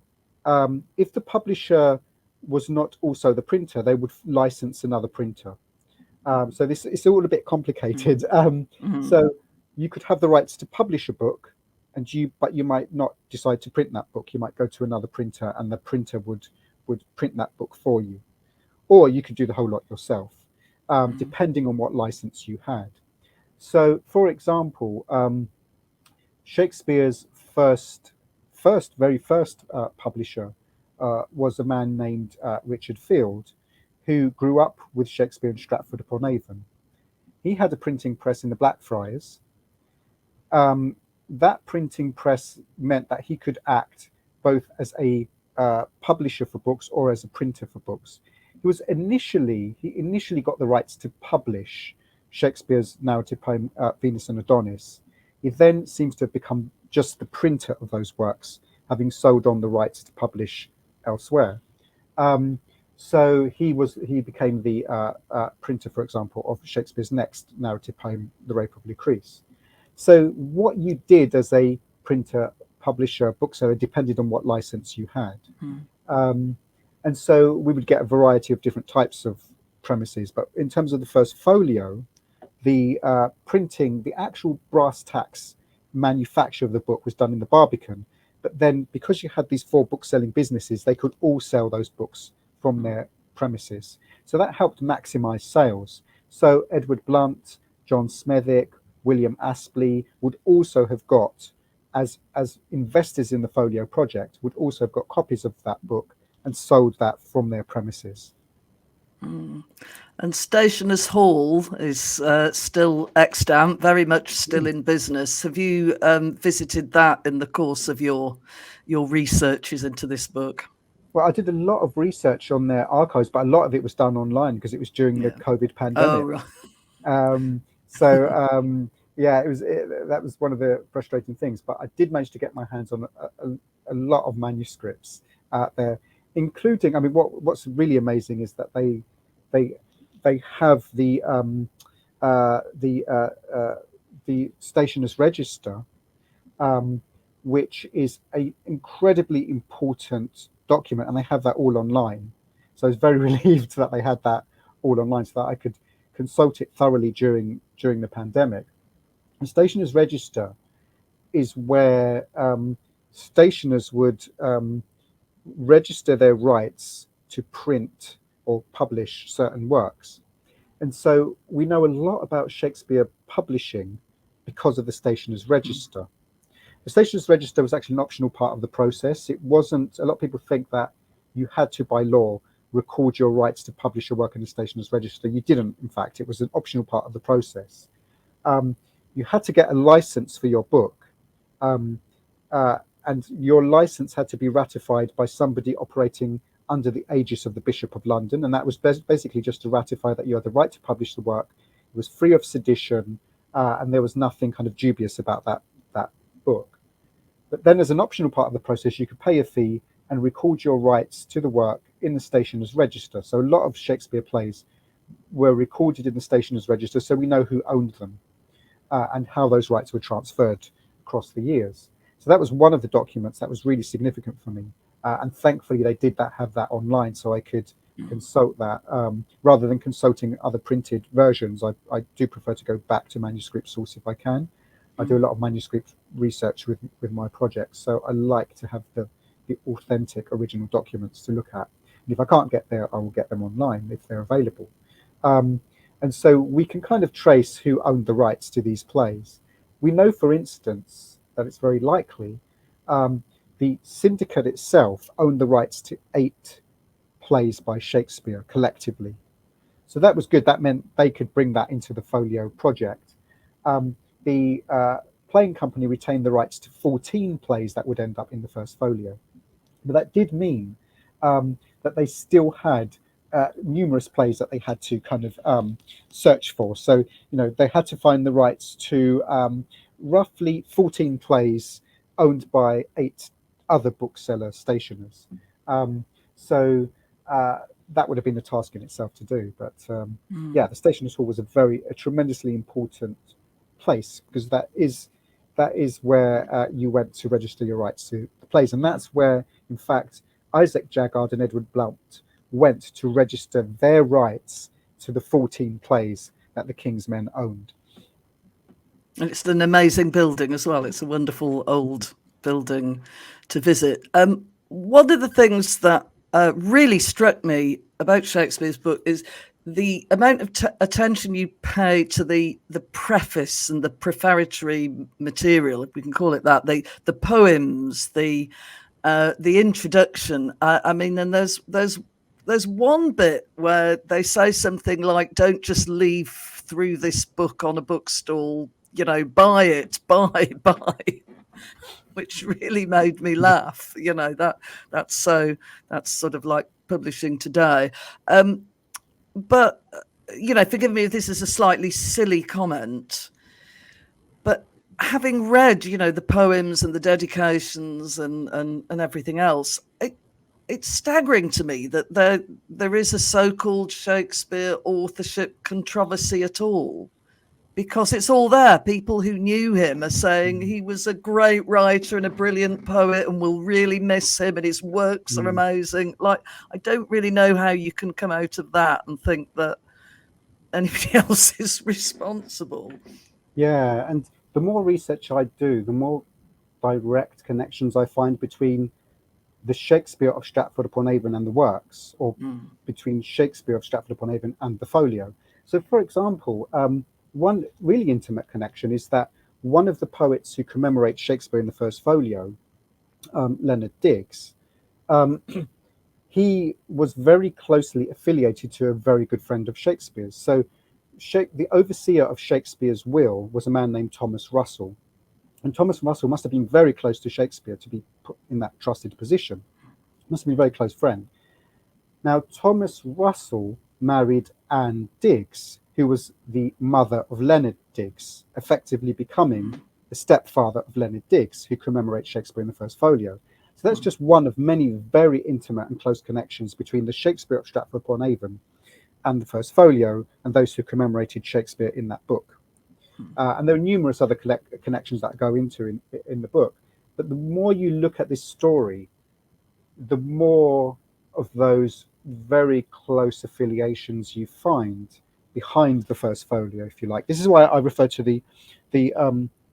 if the publisher was not also the printer, they would license another printer. So it's all a bit complicated. So you could have the rights to publish a book, but you might not decide to print that book. You might go to another printer, and the printer would print that book for you, or you could do the whole lot yourself, depending on what license you had. So, for example, Shakespeare's very first publisher was a man named Richard Field, who grew up with Shakespeare in Stratford upon Avon. He had a printing press in the Blackfriars. That printing press meant that he could act both as a publisher for books or as a printer for books. He initially got the rights to publish Shakespeare's narrative poem Venus and Adonis. He then seems to have become just the printer of those works, having sold on the rights to publish elsewhere. So he became the printer, for example, of Shakespeare's next narrative poem, The Rape of Lucrece. So what you did as a printer, publisher, bookseller depended on what license you had. And so we would get a variety of different types of premises. But in terms of the First Folio, the printing, the actual brass tacks manufacture of the book was done in the Barbican. But then, because you had these 4 book-selling businesses, they could all sell those books from their premises. So that helped maximise sales. So Edward Blunt, John Smethwick, William Astley would also have got, as investors in the Folio project, would also have got copies of that book and sold that from their premises. And Stationers' Hall is still extant, very much still in business. Have you visited that in the course of your researches into this book? Well, I did a lot of research on their archives, but a lot of it was done online because it was during the COVID pandemic. Oh, right. That was one of the frustrating things. But I did manage to get my hands on a lot of manuscripts out there, including. I mean, what's really amazing is that they have the Stationers' Register, which is an incredibly important document, and they have that all online. So I was very relieved that they had that all online, so that I could consult it thoroughly during the pandemic. The Stationers' Register is where stationers would register their rights to print or publish certain works. And so we know a lot about Shakespeare publishing because of the Stationers' Register. The Stationers' Register was actually an optional part of the process. It wasn't, a lot of people think that you had to, by law, record your rights to publish your work in the Stationers' Register. You didn't, in fact. It was an optional part of the process. You had to get a license for your book. And your license had to be ratified by somebody operating under the aegis of the Bishop of London. And that was basically just to ratify that you had the right to publish the work. It was free of sedition, and there was nothing kind of dubious about that book. But then as an optional part of the process, you could pay a fee and record your rights to the work in the Stationers' Register. So a lot of Shakespeare plays were recorded in the Stationers' Register, so we know who owned them and how those rights were transferred across the years. So that was one of the documents that was really significant for me. And thankfully they did have that online, so I could consult that. Rather than consulting other printed versions, I do prefer to go back to manuscript source if I can. I do a lot of manuscript research with my projects, so I like to have the authentic original documents to look at. And if I can't get there, I will get them online if they're available. And so we can kind of trace who owned the rights to these plays. We know, for instance, that it's very likely the syndicate itself owned the rights to 8 plays by Shakespeare collectively. So that was good. That meant they could bring that into the Folio project. The playing company retained the rights to 14 plays that would end up in the First Folio. But that did mean that they still had numerous plays that they had to kind of search for. So, they had to find the rights to roughly 14 plays owned by 8 other bookseller stationers. So that would have been a task in itself to do. But the Stationers' Hall was a tremendously important place, because that is where you went to register your rights to the plays, and that's where, in fact, Isaac Jaggard and Edward Blount went to register their rights to the 14 plays that the King's Men owned. And it's an amazing building as well. It's a wonderful old building to visit. One of the things that really struck me about Shakespeare's book is the amount of attention you pay to the preface and the prefatory material, if we can call it that, the poems, the introduction. I mean, and there's one bit where they say something like, "Don't just leave through this book on a bookstall, buy it, buy," which really made me laugh. That's sort of like publishing today. But, forgive me if this is a slightly silly comment, but having read, the poems and the dedications and everything else, it's staggering to me that there is a so-called Shakespeare authorship controversy at all. because it's all there. People who knew him are saying he was a great writer and a brilliant poet, and we'll really miss him, and his works are amazing. Like, I don't really know how you can come out of that and think that anybody else is responsible. Yeah, and the more research I do, the more direct connections I find between the Shakespeare of Stratford-upon-Avon and the works, or between Shakespeare of Stratford-upon-Avon and the folio. So, for example, one really intimate connection is that one of the poets who commemorates Shakespeare in the First Folio, Leonard Digges, he was very closely affiliated to a very good friend of Shakespeare's. So the overseer of Shakespeare's will was a man named Thomas Russell. And Thomas Russell must have been very close to Shakespeare to be put in that trusted position. Must have been a very close friend. Now, Thomas Russell married Anne Digges, who was the mother of Leonard Digges, effectively becoming the stepfather of Leonard Digges, who commemorates Shakespeare in the First Folio. So that's just one of many very intimate and close connections between the Shakespeare of Stratford-upon-Avon and the First Folio and those who commemorated Shakespeare in that book. And there are numerous other connections that I go into in the book. But the more you look at this story, the more of those very close affiliations you find behind the First Folio, if you like. This is why I refer to the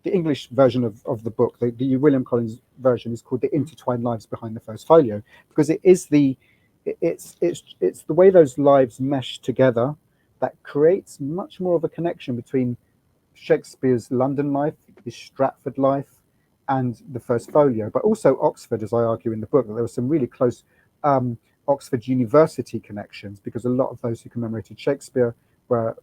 English version of the book. The William Collins version is called The Intertwined Lives Behind the First Folio, because it's the way those lives mesh together that creates much more of a connection between Shakespeare's London life, his Stratford life, and the First Folio, but also Oxford, as I argue in the book. That there were some really close Oxford University connections, because a lot of those who commemorated Shakespeare were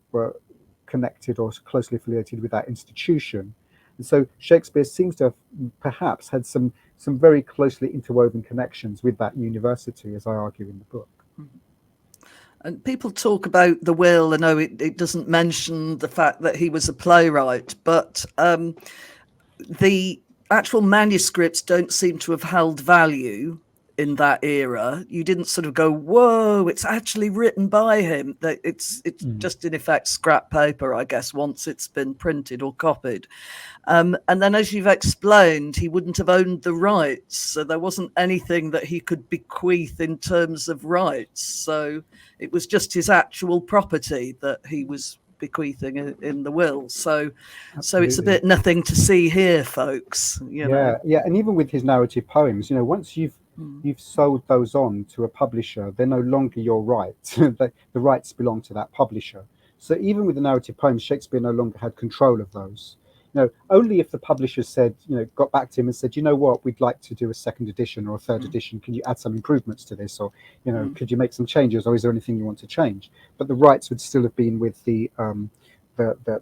connected or closely affiliated with that institution. And so Shakespeare seems to have perhaps had some very closely interwoven connections with that university, as I argue in the book. And people talk about the will, and it doesn't mention the fact that he was a playwright, but the actual manuscripts don't seem to have held value in that era. You didn't sort of go, whoa, it's actually written by him. It's just in effect scrap paper, I guess, once it's been printed or copied. And then, as you've explained, he wouldn't have owned the rights, so there wasn't anything that he could bequeath in terms of rights. So it was just his actual property that he was bequeathing in the will. So it's a bit nothing to see here, folks. Yeah, and even with his narrative poems, once you've sold those on to a publisher, they're no longer your rights. The rights belong to that publisher. So even with the narrative poems, Shakespeare no longer had control of those. Only if the publisher said, got back to him and said, you know what, we'd like to do a second edition or a third edition. Can you add some improvements to this? Or, could you make some changes? Or is there anything you want to change? But the rights would still have been with the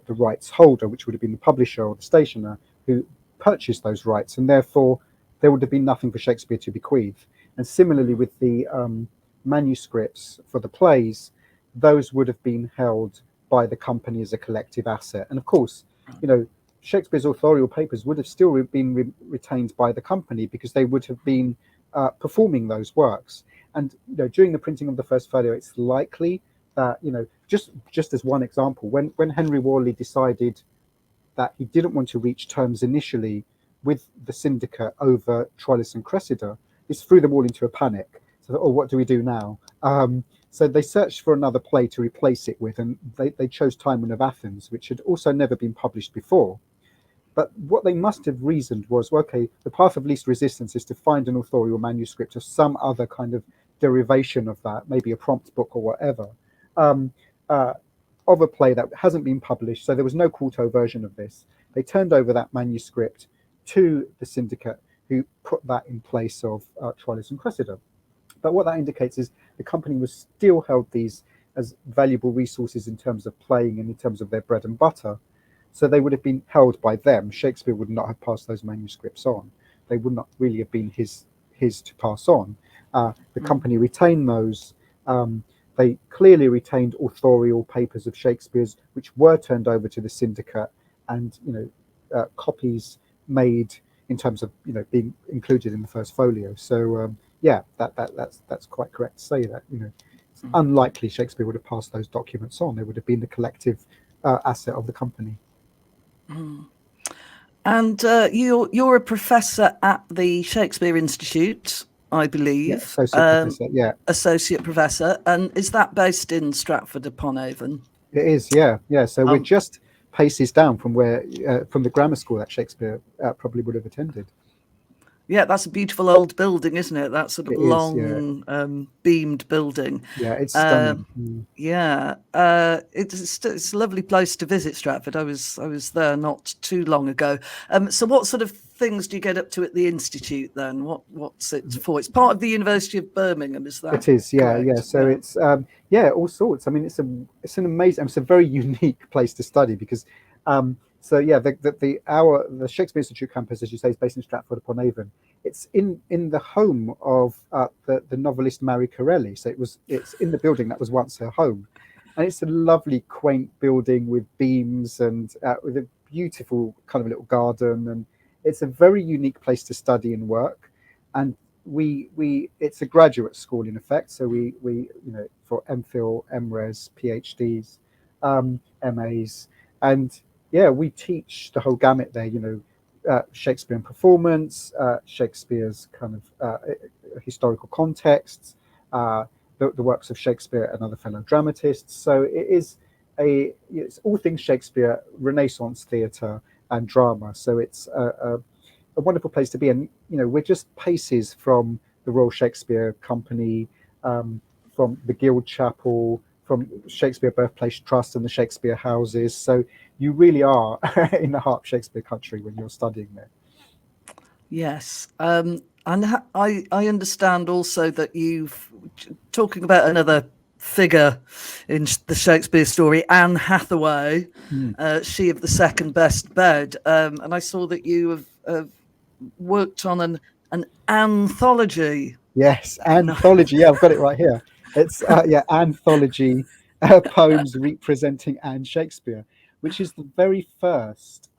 rights holder, which would have been the publisher or the stationer who purchased those rights. And therefore, there would have been nothing for Shakespeare to bequeath. And similarly with the manuscripts for the plays, those would have been held by the company as a collective asset. And of course, Shakespeare's authorial papers would have still been retained by the company, because they would have been performing those works. And during the printing of the First Folio, it's likely that just as one example, when Henry Worley decided that he didn't want to reach terms initially with the syndicate over Troilus and Cressida, this threw them all into a panic. So, what do we do now? So they searched for another play to replace it with, and they chose Timon of Athens, which had also never been published before. But what they must have reasoned was, okay, the path of least resistance is to find an authorial manuscript or some other kind of derivation of that, maybe a prompt book or whatever, of a play that hasn't been published. So there was no quarto version of this. They turned over that manuscript to the syndicate, who put that in place of Troilus and Cressida. But what that indicates is the company was still held these as valuable resources in terms of playing and in terms of their bread and butter. So they would have been held by them. Shakespeare would not have passed those manuscripts on. They would not really have been his to pass on. The company retained those. They clearly retained authorial papers of Shakespeare's, which were turned over to the syndicate, and copies made in terms of being included in the First Folio. So that's quite correct to say that. It's unlikely Shakespeare would have passed those documents on. They would have been the collective asset of the company. And you're a professor at the Shakespeare Institute, I Yeah, believe. associate professor. Yeah, Associate professor. And is that based in Stratford upon Avon? it is. Yeah, yeah. So we're Um, just paces down from where from the grammar school that Shakespeare probably would have attended. yeah, that's a beautiful old building, isn't it? That sort of It is. Yeah, long beamed building. yeah. It's Uh, stunning. Mm. yeah, it's a lovely place to visit, Stratford. I was there not too long ago. So what sort of things do you get up to at the institute then? What's it for? It's part of the University of Birmingham, is that It is, yeah, yeah. correct? So Yeah. it's yeah, all sorts. I mean, it's an amazing, it's a very unique place to study because so yeah, the Shakespeare Institute campus, as you say, is based in Stratford upon Avon. It's in the home of the novelist Marie Corelli. So it's in the building that was once her home, and it's a lovely, quaint building with beams and with a beautiful kind of little garden, and it's a very unique place to study and work. And we it's a graduate school in effect, so we for MPhil, MRes, PhDs, MAs, and yeah, we teach the whole gamut there. Shakespearean performance, Shakespeare's kind of historical contexts, the works of Shakespeare and other fellow dramatists. So it's all things Shakespeare, Renaissance theatre, and drama. So it's a wonderful place to be. And we're just paces from the Royal Shakespeare Company, from the Guild Chapel, from Shakespeare Birthplace Trust and the Shakespeare houses. So you really are in the heart of Shakespeare country when you're studying there. Yes. And I understand also that you've talking about another figure in the Shakespeare story, Anne Hathaway, Mm. she of the second best bed. And I saw that you have worked on an anthology. Yes, No. anthology. Yeah, I've got it right here. It's yeah, anthology poems representing Anne Shakespeare, which is the very first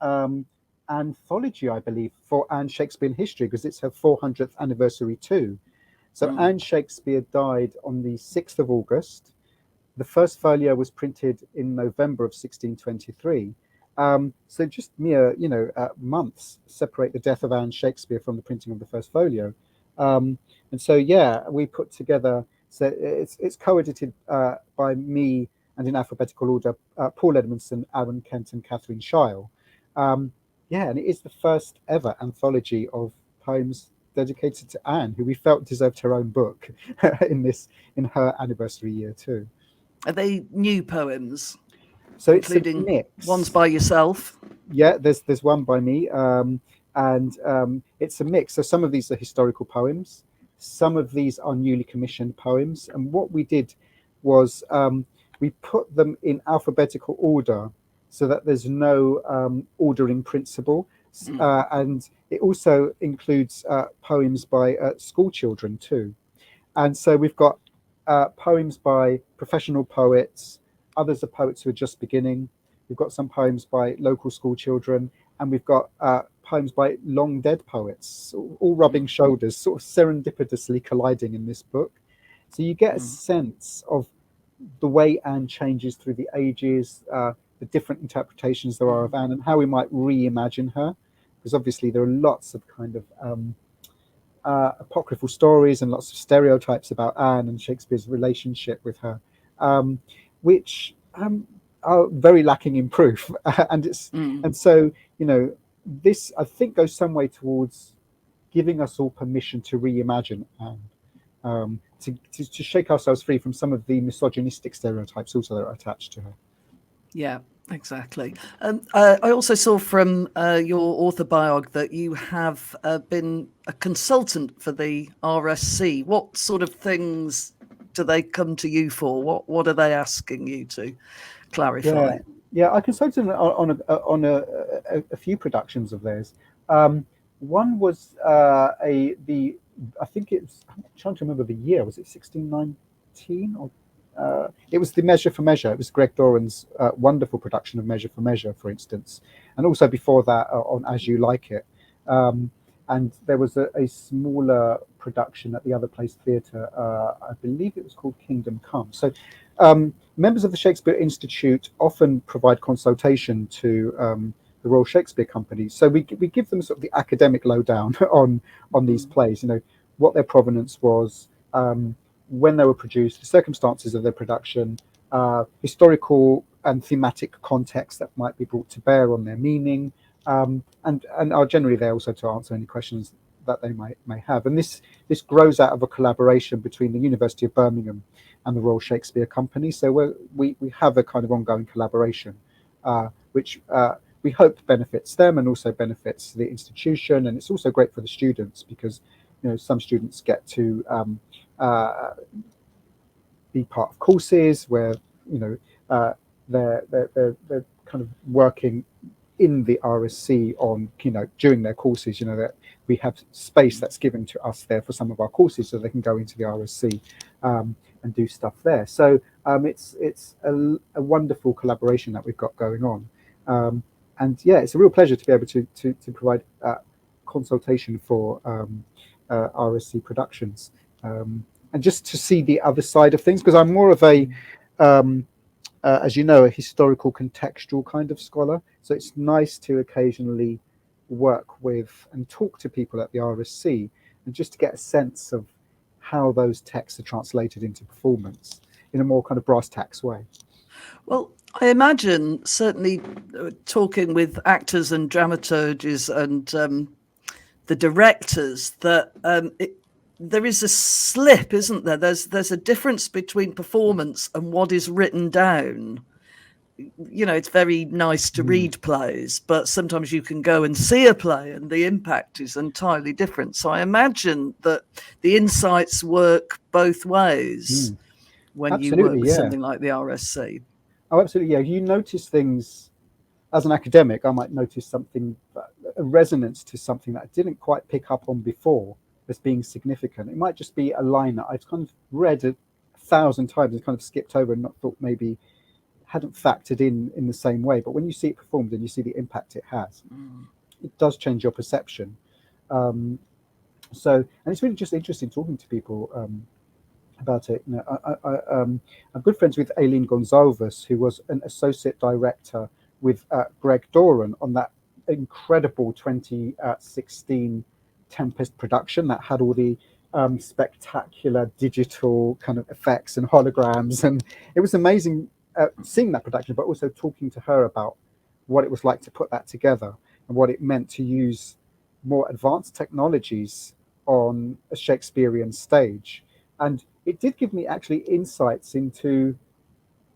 anthology, I believe, for Anne Shakespeare in history because it's her 400th anniversary too. So Mm, Anne Shakespeare died on the 6th of August. The first folio was printed in November of 1623. So just mere, months separate the death of Anne Shakespeare from the printing of the first folio. And so, yeah, we put together. So it's co-edited by me and in alphabetical order, Paul Edmondson, Aaron Kent, and Catherine Shile. Yeah, and it is the first ever anthology of poems dedicated to Anne, who we felt deserved her own book in her anniversary year too. are they new poems, So it's a including ones mix. by yourself? Yeah, there's one by me, and it's a mix. So some of these are historical poems, some of these are newly commissioned poems, and what we did was we put them in alphabetical order so that there's no ordering principle, and it also includes poems by school children too. And so we've got poems by professional poets, others are poets who are just beginning. We've got some poems by local school children, and we've got poems by long dead poets, all rubbing shoulders, sort of serendipitously colliding in this book. So you get a sense of the way Anne changes through the ages, the different interpretations there are of Anne, and how we might reimagine her. Because obviously there are lots of kind of apocryphal stories and lots of stereotypes about Anne and Shakespeare's relationship with her, which are very lacking in proof. And so this I think goes some way towards giving us all permission to reimagine Anne, to shake ourselves free from some of the misogynistic stereotypes also that are attached to her. Yeah, exactly. I also saw from your author biog that you have been a consultant for the RSC. What sort of things do they come to you for? What are they asking you to clarify? Yeah, yeah. I consulted on a few productions of theirs. One was I think it's, I'm trying to remember the year. Was it 1619 or? It was the Measure for Measure. It was Greg Doran's wonderful production of Measure for Measure, for instance, and also before that on As You Like It. And there was a smaller production at the Other Place Theatre. I believe it was called Kingdom Come. So members of the Shakespeare Institute often provide consultation to the Royal Shakespeare Company. So we give them sort of the academic lowdown on these plays. You know, what their provenance was, when they were produced, the circumstances of their production, historical and thematic context that might be brought to bear on their meaning, and are generally there also to answer any questions that they may have. And this grows out of a collaboration between the University of Birmingham and the Royal Shakespeare Company. So we have a kind of ongoing collaboration, which we hope benefits them and also benefits the institution. And it's also great for the students because, you know, some students get to be part of courses where, you know, they're kind of working in the RSC on, you know, during their courses, you know, that we have space that's given to us there for some of our courses so they can go into the RSC and do stuff there. So it's a wonderful collaboration that we've got going on. And yeah, it's a real pleasure to be able to provide consultation for RSC productions. And just to see the other side of things, because I'm more of a, as you know, a historical contextual kind of scholar. So it's nice to occasionally work with and talk to people at the RSC and just to get a sense of how those texts are translated into performance in a more kind of brass tacks way. Well, I imagine certainly talking with actors and dramaturges and the directors that there is a slip, isn't there? There's a difference between performance and what is written down. You know, it's very nice to read plays, but sometimes you can go and see a play and the impact is entirely different. So I imagine that the insights work both ways when Absolutely, you work with yeah. something like the RSC. Oh, absolutely, yeah. You notice things as an academic. I might notice something, a resonance to something that I didn't quite pick up on before as being significant. It might just be a line that I've kind of read 1,000 times and kind of skipped over and not thought maybe hadn't factored in the same way. But when you see it performed and you see the impact it has, it does change your perception. And it's really just interesting talking to people about it. You know, I'm good friends with Aileen Gonzalez, who was an associate director with Greg Doran on that incredible 2016 Tempest production that had all the spectacular digital kind of effects and holograms, and it was amazing seeing that production, but also talking to her about what it was like to put that together and what it meant to use more advanced technologies on a Shakespearean stage. And it did give me actually insights into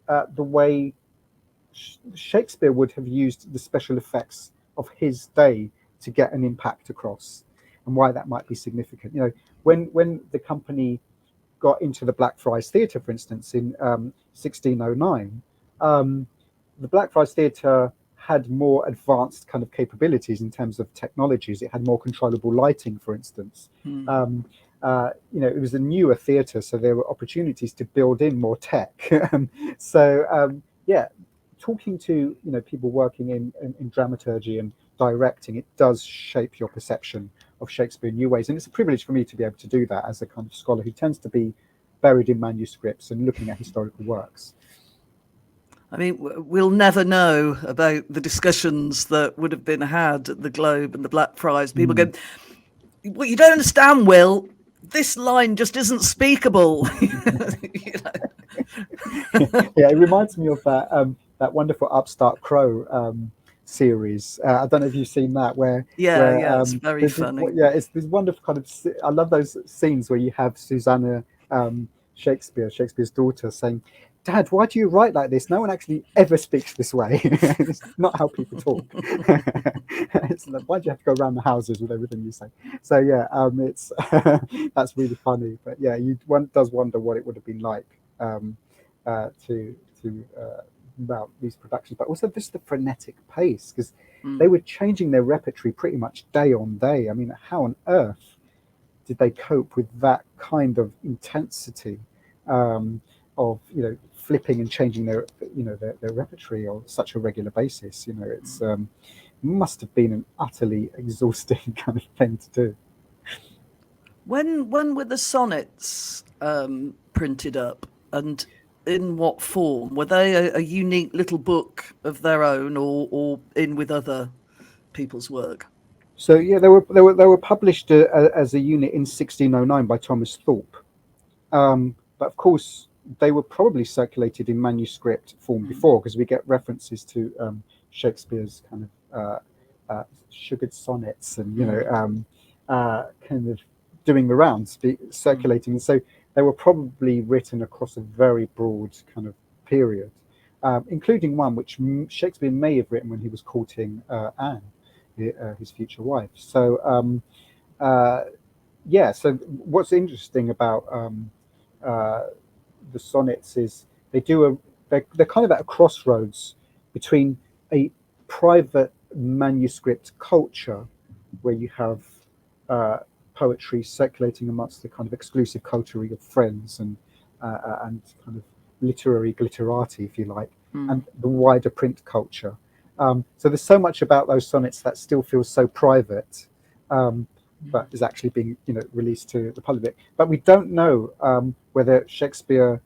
the way Shakespeare would have used the special effects of his day to get an impact across, and why that might be significant. You know, when the company got into the Blackfriars Theatre, for instance, in 1609, the Blackfriars Theatre had more advanced kind of capabilities in terms of technologies. It had more controllable lighting, for instance. You know, it was a newer theatre, so there were opportunities to build in more tech. Yeah, talking to, you know, people working in dramaturgy and directing, it does shape your perception of Shakespeare in new ways. And it's a privilege for me to be able to do that as a kind of scholar who tends to be buried in manuscripts and looking at historical works. I mean, we'll never know about the discussions that would have been had at the Globe and the Blackfriars. People go, "Well, you don't understand, Will. This line just isn't speakable." You know? Yeah, it reminds me of that wonderful Upstart Crow series. I don't know if you've seen that, where it's very funny. It's this wonderful kind of. I love those scenes where you have Susanna Shakespeare's daughter, saying, "Dad, why do you write like this? No one actually ever speaks this way. It's not how people talk." It's like, why do you have to go around the houses with everything you say? So yeah, it's that's really funny. But yeah, one does wonder what it would have been like to about these productions, but also just the frenetic pace, because they were changing their repertory pretty much day on day. I mean, how on earth did they cope with that kind of intensity of, you know, flipping and changing their repertory on such a regular basis? You know, it's must have been an utterly exhausting kind of thing to do. When were the sonnets printed up? And in what form? Were they a unique little book of their own, or in with other people's work? So yeah, they were published as a unit in 1609 by Thomas Thorpe. But of course, they were probably circulated in manuscript form before, because we get references to Shakespeare's kind of sugared sonnets, and kind of doing the rounds, circulating. And so they were probably written across a very broad kind of period, including one which Shakespeare may have written when he was courting Anne, his future wife. So yeah. So what's interesting about the sonnets is they're kind of at a crossroads between a private manuscript culture, where you have poetry circulating amongst the kind of exclusive coterie of friends, and kind of literary glitterati, if you like, and the wider print culture. So there's so much about those sonnets that still feels so private, but is actually being released to the public. But we don't know whether Shakespeare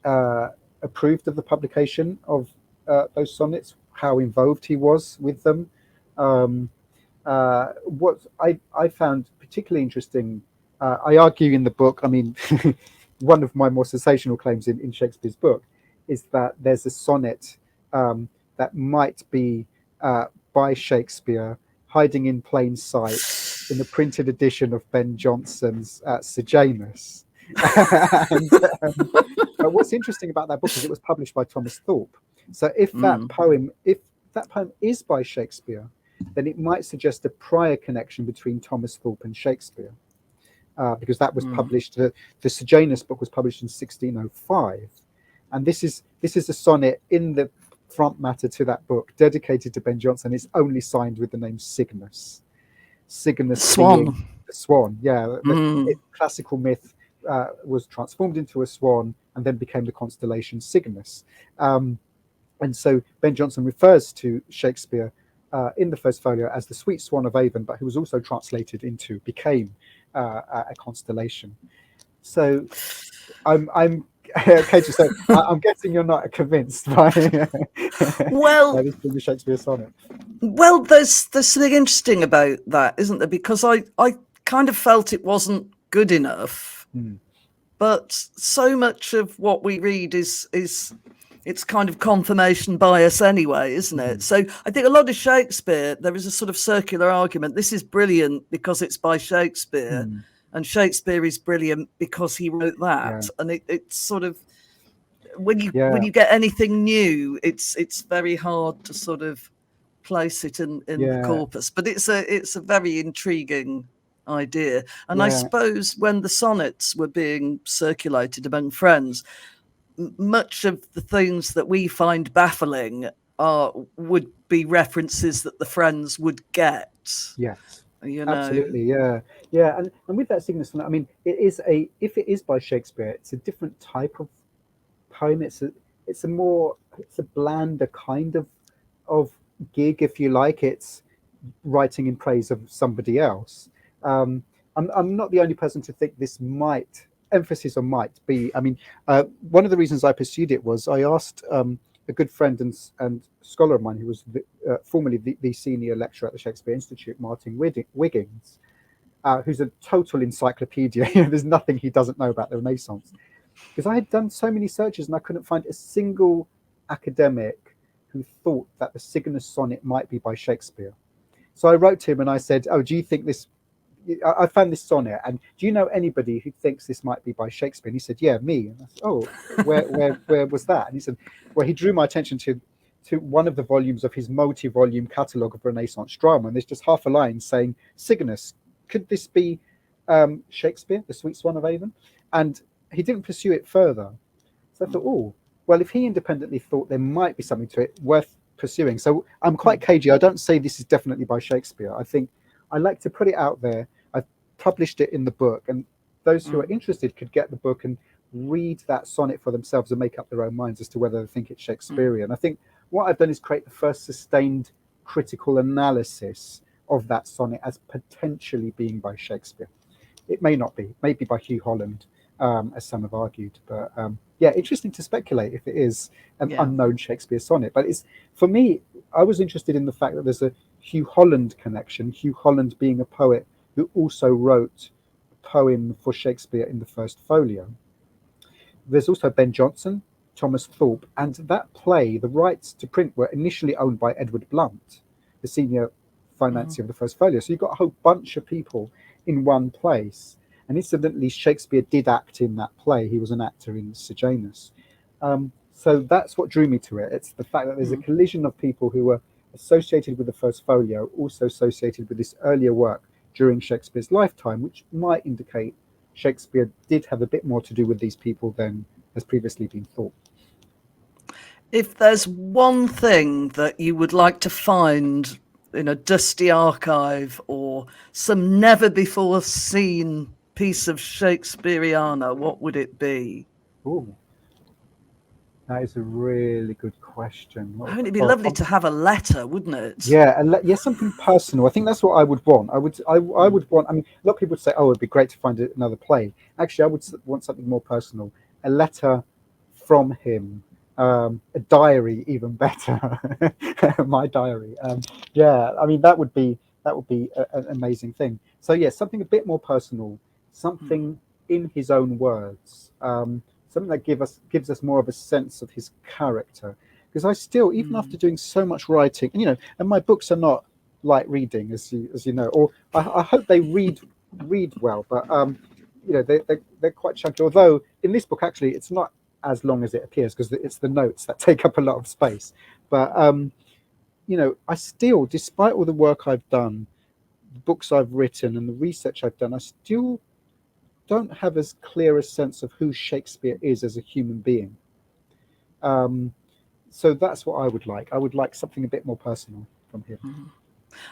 approved of the publication of those sonnets, how involved he was with them. What I found particularly interesting, I argue in the book, I mean, one of my more sensational claims in Shakespeare's book is that there's a sonnet that might be by Shakespeare hiding in plain sight in the printed edition of Ben Jonson's Sejanus. But what's interesting about that book is it was published by Thomas Thorpe. So if that poem is by Shakespeare, then it might suggest a prior connection between Thomas Thorpe and Shakespeare, because that was published. The Sejanus book was published in 1605, and this is a sonnet in the front matter to that book, dedicated to Ben Jonson. It's only signed with the name Cygnus. Cygnus, Swan. the swan. Yeah, classical myth was transformed into a swan and then became the constellation Cygnus. And so Ben Jonson refers to Shakespeare in the First Folio as the sweet swan of Avon, but who was also translated into, became a constellation. So I'm Katie, so I'm guessing you're not convinced by this being a Shakespeare sonnet. Well, there's something interesting about that, isn't there? Because I kind of felt it wasn't good enough, but so much of what we read is it's kind of confirmation bias anyway, isn't it? So I think a lot of Shakespeare, there is a sort of circular argument. This is brilliant because it's by Shakespeare, and Shakespeare is brilliant because he wrote that. And it's sort of, when you get anything new, it's very hard to sort of place it in the corpus. But it's a very intriguing idea. And I suppose when the sonnets were being circulated among friends, much of the things that we find baffling would be references that the friends would get. Yes, absolutely, and with that Cygnus, I mean, if it is by Shakespeare, it's a different type of poem. It's a blander kind of gig, if you like. It's writing in praise of somebody else. I'm not the only person to think this might, emphasis on might be. I mean, one of the reasons I pursued it was I asked a good friend and scholar of mine, who was formerly the senior lecturer at the Shakespeare Institute, Martin Wiggins, who's a total encyclopedia. There's nothing he doesn't know about the Renaissance. Because I had done so many searches and I couldn't find a single academic who thought that the Cygnus sonnet might be by Shakespeare. So I wrote to him and I said, "Oh, do you think this? I found this sonnet, and do you know anybody who thinks this might be by Shakespeare?" And he said, "Yeah, me." And I said, "Oh, where was that?" And he said, "Well, he drew my attention to one of the volumes of his multi-volume catalogue of Renaissance drama, and there's just half a line saying Cygnus. Could this be Shakespeare, the Sweet Swan of Avon?" And he didn't pursue it further. So I thought, oh, well, if he independently thought there might be something to it worth pursuing. So I'm quite cagey. I don't say this is definitely by Shakespeare. I think I like to put it out there. I've published it in the book, and those who are interested could get the book and read that sonnet for themselves and make up their own minds as to whether they think it's Shakespearean. I think what I've done is create the first sustained critical analysis of that sonnet as potentially being by Shakespeare. It may not be, maybe by Hugh Holland. as some have argued. But yeah, interesting to speculate if it is an Yeah. unknown Shakespeare sonnet. But it's, for me, I was interested in the fact that there's a Hugh Holland connection. Hugh Holland being a poet who also wrote a poem for Shakespeare in the First Folio. There's also Ben Jonson, Thomas Thorpe, and that play, the rights to print were initially owned by Edward Blunt, the senior financier of the First Folio. So you've got a whole bunch of people in one place. And incidentally, Shakespeare did act in that play. He was an actor in Sejanus. So that's what drew me to it. It's the fact that there's a collision of people who were associated with the First Folio, also associated with this earlier work during Shakespeare's lifetime, which might indicate Shakespeare did have a bit more to do with these people than has previously been thought. If there's one thing that you would like to find in a dusty archive or some never before seen piece of Shakespeareana, what would it be? Ooh, that is a really good question. Wouldn't it be lovely to have a letter, wouldn't it? Yeah, and yes, something personal. I think that's what I would want. I would want. I mean, a lot of people would say, "Oh, it'd be great to find another play." Actually, I would want something more personal. A letter from him, a diary, even better. My diary. Yeah, I mean, that would be an amazing thing. So yeah, something a bit more personal, something in his own words, something that gives us more of a sense of his character. Because I still, even after doing so much writing, and my books are not light reading, as you know, or I hope they read well, but they're quite chunky. Although in this book, actually, it's not as long as it appears because it's the notes that take up a lot of space. But I still, despite all the work I've done, the books I've written, and the research I've done, I still don't have as clear a sense of who Shakespeare is as a human being. So that's what I would like. I would like something a bit more personal from him.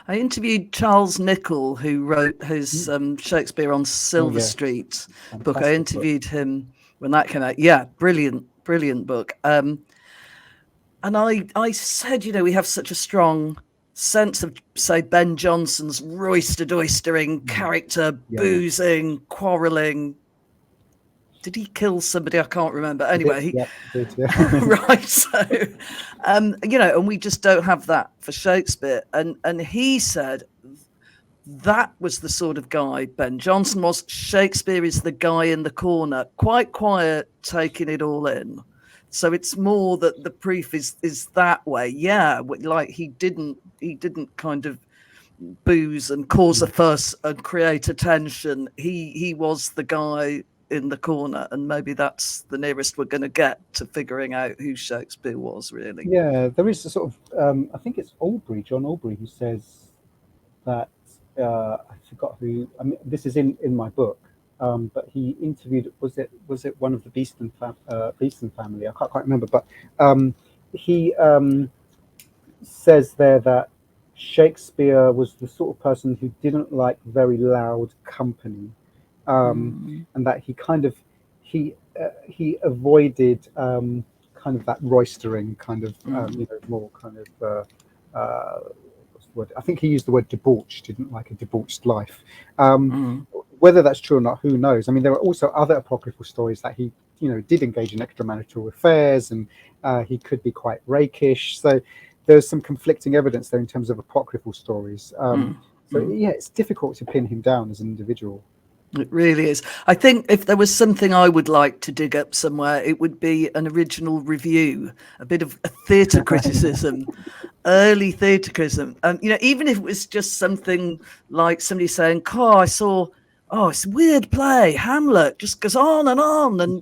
I interviewed Charles Nicholl, who wrote his Shakespeare on Silver Street book. I interviewed him when that came out. Yeah, brilliant book. And I said, we have such a strong sense of, say, Ben Jonson's roister-doistering character, boozing, quarrelling. Did he kill somebody? I can't remember. Anyway, he did, yeah. Right. So, and we just don't have that for Shakespeare. And he said that was the sort of guy Ben Jonson was. Shakespeare is the guy in the corner, quite quiet, taking it all in. So it's more that the proof is that way. Yeah, like he didn't kind of booze and cause a fuss and create attention. He was the guy in the corner, and maybe that's the nearest we're going to get to figuring out who Shakespeare was, really. Yeah, there is a sort of I think it's John Aubrey, who says that I forgot who. I mean, this is in my book, but he interviewed. Was it one of the Beeston family? I can't quite remember, but he says there that Shakespeare was the sort of person who didn't like very loud company. And that he kind of he avoided kind of that roistering kind of more kind of what's the word? I think he used the word debauched. Didn't like a debauched life. Whether that's true or not, who knows? I mean, there are also other apocryphal stories that he did engage in extramarital affairs, and he could be quite rakish. So there's some conflicting evidence there in terms of apocryphal stories. So yeah, it's difficult to pin him down as an individual. It really is. I think if there was something I would like to dig up somewhere, it would be an original review, a bit of a theatre criticism, early theatre criticism. And, even if it was just something like somebody saying, I saw, it's a weird play, Hamlet, just goes on. And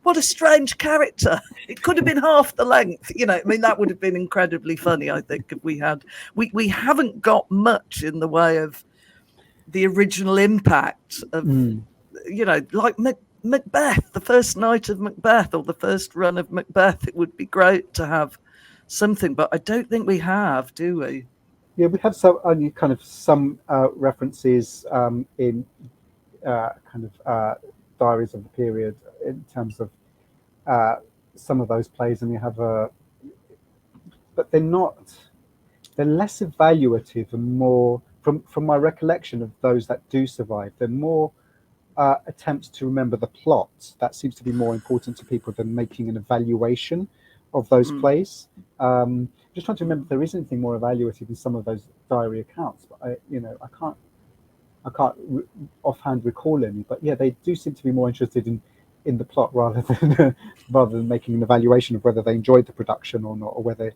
what a strange character. It could have been half the length. That would have been incredibly funny, I think, if we had. We haven't got much in the way of the original impact of, like Macbeth, the first night of Macbeth or the first run of Macbeth. It would be great to have something, but I don't think we have, do we? Yeah, we have some references in diaries of the period in terms of some of those plays, and we have but they're less evaluative and more. From my recollection of those that do survive, they're more attempts to remember the plot. That seems to be more important to people than making an evaluation of those plays. Just trying to remember if there is anything more evaluative in some of those diary accounts, but I can't offhand recall any. But yeah, they do seem to be more interested in the plot rather than making an evaluation of whether they enjoyed the production or not, or whether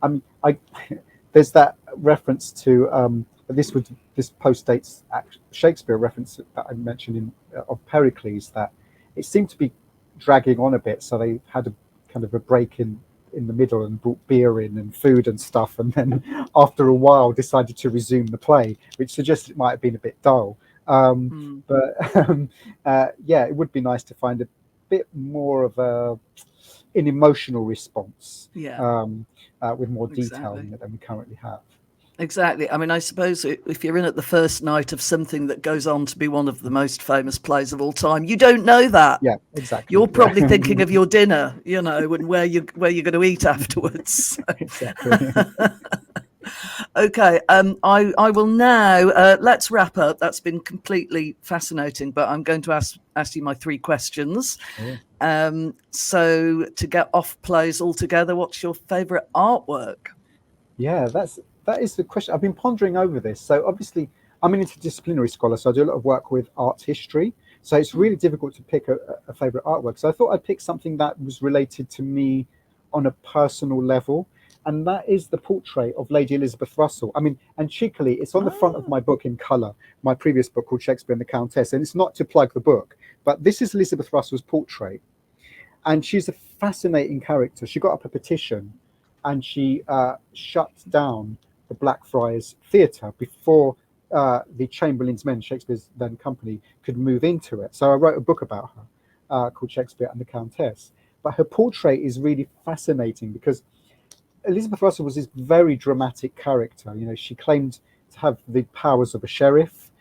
I there's that reference to this post dates Shakespeare reference that I mentioned of Pericles, that it seemed to be dragging on a bit, so they had a kind of a break in the middle and brought beer in and food and stuff, and then after a while decided to resume the play, which suggests it might have been a bit dull. But yeah, it would be nice to find a bit more of an emotional response, with more detail in it than we currently have. Exactly. I mean, I suppose if you're in at the first night of something that goes on to be one of the most famous plays of all time, you don't know that. Yeah, exactly. You're probably thinking of your dinner, and where you're going to eat afterwards. Exactly. Okay. I will now. Let's wrap up. That's been completely fascinating. But I'm going to ask you my 3 questions. Sure. So to get off plays altogether, what's your favourite artwork? Yeah, that is the question. I've been pondering over this. So obviously, I'm an interdisciplinary scholar, so I do a lot of work with art history. So it's really difficult to pick a favorite artwork. So I thought I'd pick something that was related to me on a personal level, and that is the portrait of Lady Elizabeth Russell. I mean, and cheekily, it's on the front of my book in colour, my previous book called Shakespeare and the Countess, and it's not to plug the book, but this is Elizabeth Russell's portrait, and she's a fascinating character. She got up a petition, and she shut down the Blackfriars Theatre before the Chamberlain's Men, Shakespeare's then company, could move into it. So I wrote a book about her called Shakespeare and the Countess. But her portrait is really fascinating because Elizabeth Russell was this very dramatic character. She claimed to have the powers of a sheriff.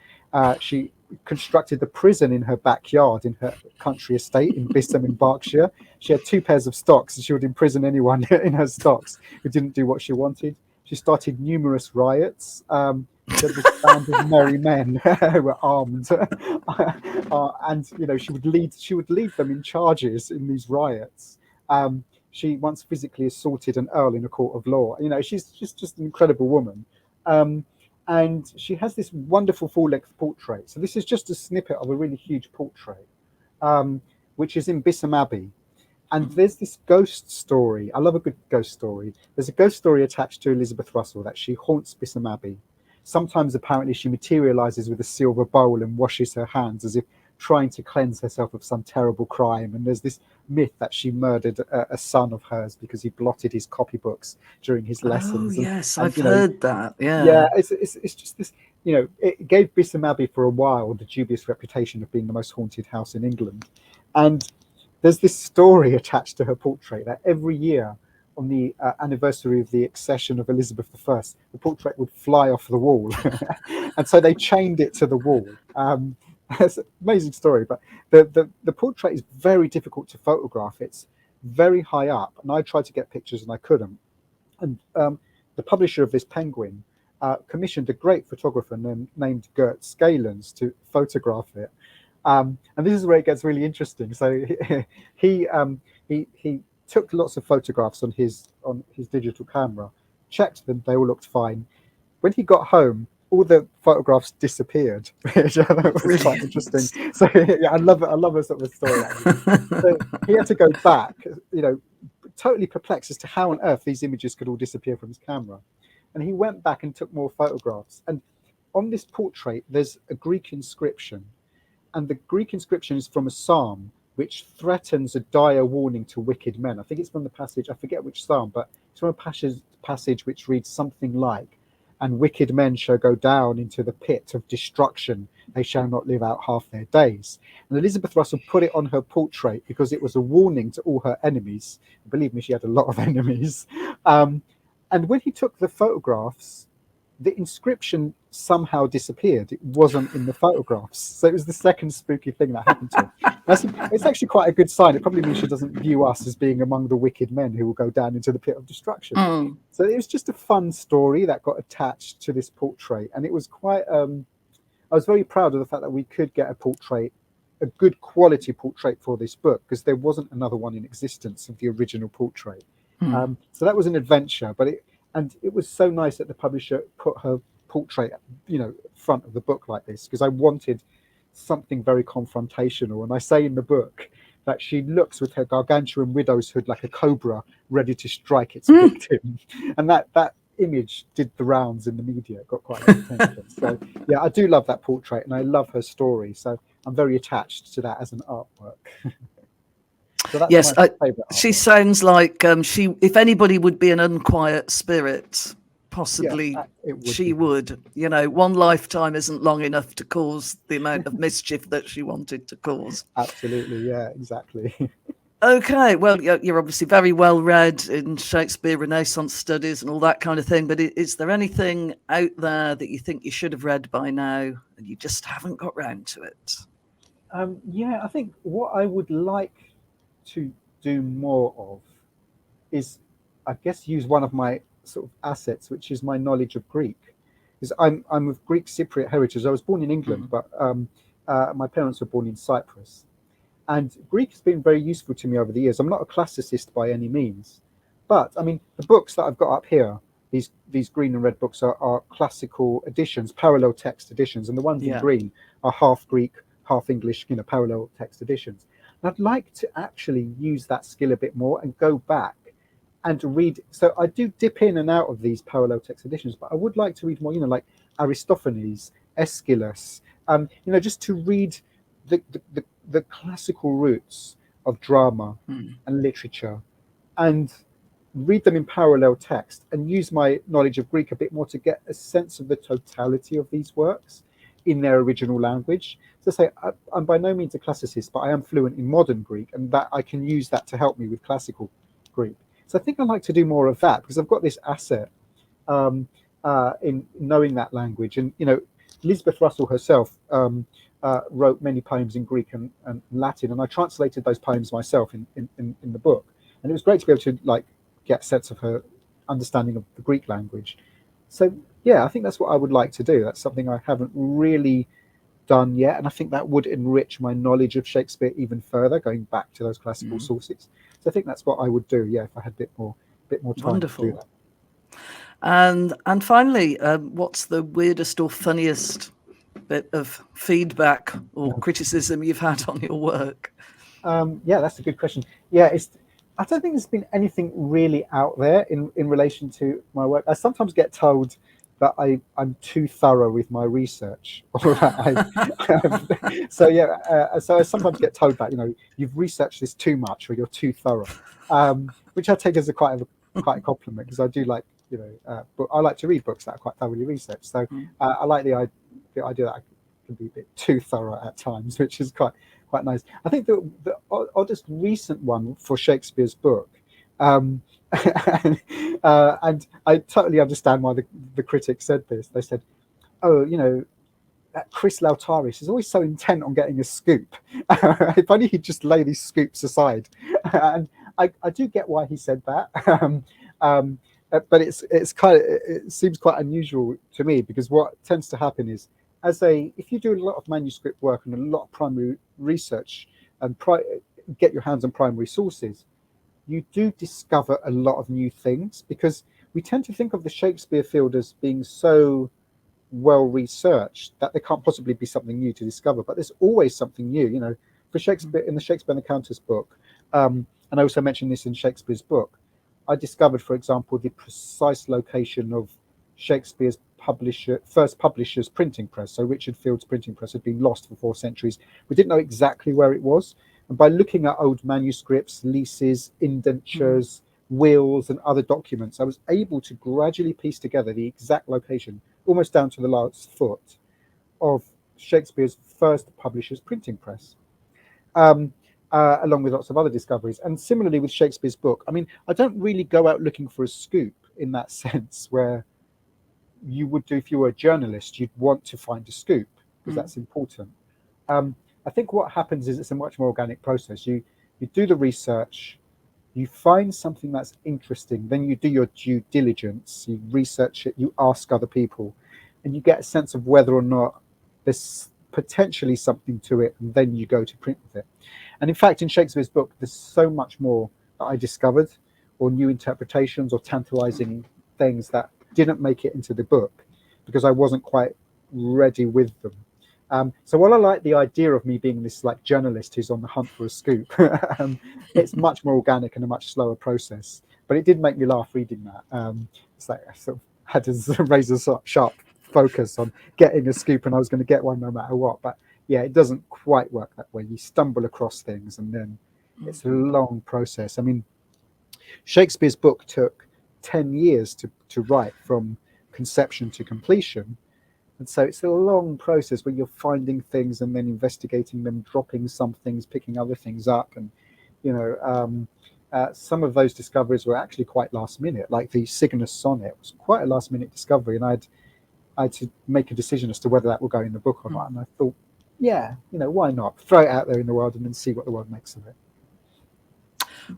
She constructed the prison in her backyard in her country estate in Bisham in Berkshire. She had 2 pairs of stocks, and she would imprison anyone in her stocks who didn't do what she wanted. She started numerous riots. There was a band of merry men who were armed, and she would lead them in charges in these riots. She once physically assaulted an earl in a court of law. She's just an incredible woman. And she has this wonderful full-length portrait. So this is just a snippet of a really huge portrait, which is in Bisham Abbey. And there's this ghost story. I love a good ghost story. There's a ghost story attached to Elizabeth Russell that she haunts Bisham Abbey. Sometimes, apparently, she materializes with a silver bowl and washes her hands as if trying to cleanse herself of some terrible crime. And there's this myth that she murdered a son of hers because he blotted his copybooks during his lessons. Oh, yes, I've heard that. Yeah, it's just this. It gave Bisham Abbey for a while the dubious reputation of being the most haunted house in England. And there's this story attached to her portrait that every year on the anniversary of the accession of Elizabeth I, the portrait would fly off the wall. And so they chained it to the wall. It's an amazing story, but the portrait is very difficult to photograph. It's very high up, and I tried to get pictures and I couldn't. And the publisher of this penguin commissioned a great photographer named Gert Scalens to photograph it. And this is where it gets really interesting. So he took lots of photographs on his digital camera, checked them, they all looked fine. When he got home, all the photographs disappeared, which I thought was quite interesting. So yeah, I love a sort of story. So he had to go back, totally perplexed as to how on earth these images could all disappear from his camera. And he went back and took more photographs. And on this portrait, there's a Greek inscription. And the Greek inscription is from a psalm which threatens a dire warning to wicked men. I think it's from the passage, I forget which psalm, but it's from a passage which reads something like, "And wicked men shall go down into the pit of destruction. They shall not live out half their days." And Elizabeth Russell put it on her portrait because it was a warning to all her enemies. Believe me, she had a lot of enemies. And when he took the photographs, the inscription somehow disappeared. It wasn't in the photographs. So it was the second spooky thing that happened to her. It's actually quite a good sign. It probably means she doesn't view us as being among the wicked men who will go down into the pit of destruction. So it was just a fun story that got attached to this portrait. And it was quite I was very proud of the fact that we could get a good quality portrait for this book, because there wasn't another one in existence of the original portrait. So that was an adventure, and it was so nice that the publisher put her portrait, front of the book like this, because I wanted something very confrontational. And I say in the book that she looks with her gargantuan widow's hood like a cobra ready to strike its victim, and that image did the rounds in the media. It got quite a lot of attention. So yeah, I do love that portrait, and I love her story, so I'm very attached to that as an artwork. So that's yes, my favorite artwork. She sounds like if anybody would be an unquiet spirit, possibly she would. One lifetime isn't long enough to cause the amount of mischief that she wanted to cause. Absolutely, yeah, exactly. Okay, well, you're obviously very well read in Shakespeare Renaissance studies and all that kind of thing, but is there anything out there that you think you should have read by now and you just haven't got round to it? Yeah, I think what I would like to do more of is, I guess, use one of my sort of assets, which is my knowledge of Greek. Because I'm of Greek Cypriot heritage. I was born in England, but my parents were born in Cyprus. And Greek has been very useful to me over the years. I'm not a classicist by any means, but I mean, the books that I've got up here, these green and red books are classical editions, parallel text editions, and the ones in green are half Greek, half English, parallel text editions. And I'd like to actually use that skill a bit more and go back and read. So I do dip in and out of these parallel text editions, but I would like to read more, like Aristophanes, Aeschylus, just to read the classical roots of drama and literature, and read them in parallel text, and use my knowledge of Greek a bit more to get a sense of the totality of these works in their original language. So say, I'm by no means a classicist, but I am fluent in modern Greek, and that I can use that to help me with classical Greek. So I think I'd like to do more of that, because I've got this asset in knowing that language. And Elizabeth Russell herself wrote many poems in Greek and Latin, and I translated those poems myself in the book. And it was great to be able to get a sense of her understanding of the Greek language. So yeah, I think that's what I would like to do. That's something I haven't really done yet, and I think that would enrich my knowledge of Shakespeare even further, going back to those classical sources. So I think that's what I would do, yeah, if I had a bit more time. Wonderful. To do that. And finally, what's the weirdest or funniest bit of feedback or criticism you've had on your work? Yeah, that's a good question. Yeah, I don't think there's been anything really out there in relation to my work. I sometimes get told that I'm too thorough with my research. So yeah, so I sometimes get told that you've researched this too much, or you're too thorough, which I take as quite a compliment, because I do like but I like to read books that are quite thoroughly researched. So I like the idea that I can be a bit too thorough at times, which is quite nice. I think the oddest recent one for Shakespeare's book, and I totally understand why the critics said this. They said, "Oh, that Chris Laoutaris is always so intent on getting a scoop. If only he'd just lay these scoops aside." And I do get why he said that. But it seems quite unusual to me, because what tends to happen is, if you do a lot of manuscript work and a lot of primary research and get your hands on primary sources, you do discover a lot of new things, because we tend to think of the Shakespeare field as being so well researched that there can't possibly be something new to discover. But there's always something new, for Shakespeare, in the Shakespeare and the Countess book, and I also mentioned this in Shakespeare's book. I discovered, for example, the precise location of Shakespeare's first publisher's printing press. So Richard Field's printing press had been lost for 4 centuries. We didn't know exactly where it was. And by looking at old manuscripts, leases, indentures, wills, and other documents, I was able to gradually piece together the exact location, almost down to the last foot, of Shakespeare's first publisher's printing press. Along with lots of other discoveries. And similarly with Shakespeare's book, I mean, I don't really go out looking for a scoop in that sense, where you would do if you were a journalist. You'd want to find a scoop, because that's important. I think what happens is it's a much more organic process. You do the research, you find something that's interesting, then you do your due diligence, you research it, you ask other people, and you get a sense of whether or not there's potentially something to it, and then you go to print with it. And in fact, in Shakespeare's book, there's so much more that I discovered, or new interpretations, or tantalizing things that didn't make it into the book because I wasn't quite ready with them. So while I like the idea of me being this like journalist who's on the hunt for a scoop, it's much more organic and a much slower process. But it did make me laugh reading that. It's like I sort of had to raise a sharp focus on getting a scoop, and I was going to get one no matter what. But yeah, it doesn't quite work that way. You stumble across things, and then it's a long process. I mean, Shakespeare's book took 10 years to write from conception to completion. And so it's a long process where you're finding things and then investigating them, dropping some things, picking other things up. And, some of those discoveries were actually quite last minute, like the Cygnus sonnet was quite a last minute discovery. And I had to make a decision as to whether that will go in the book or not. And I thought, yeah, why not? Throw it out there in the world and then see what the world makes of it.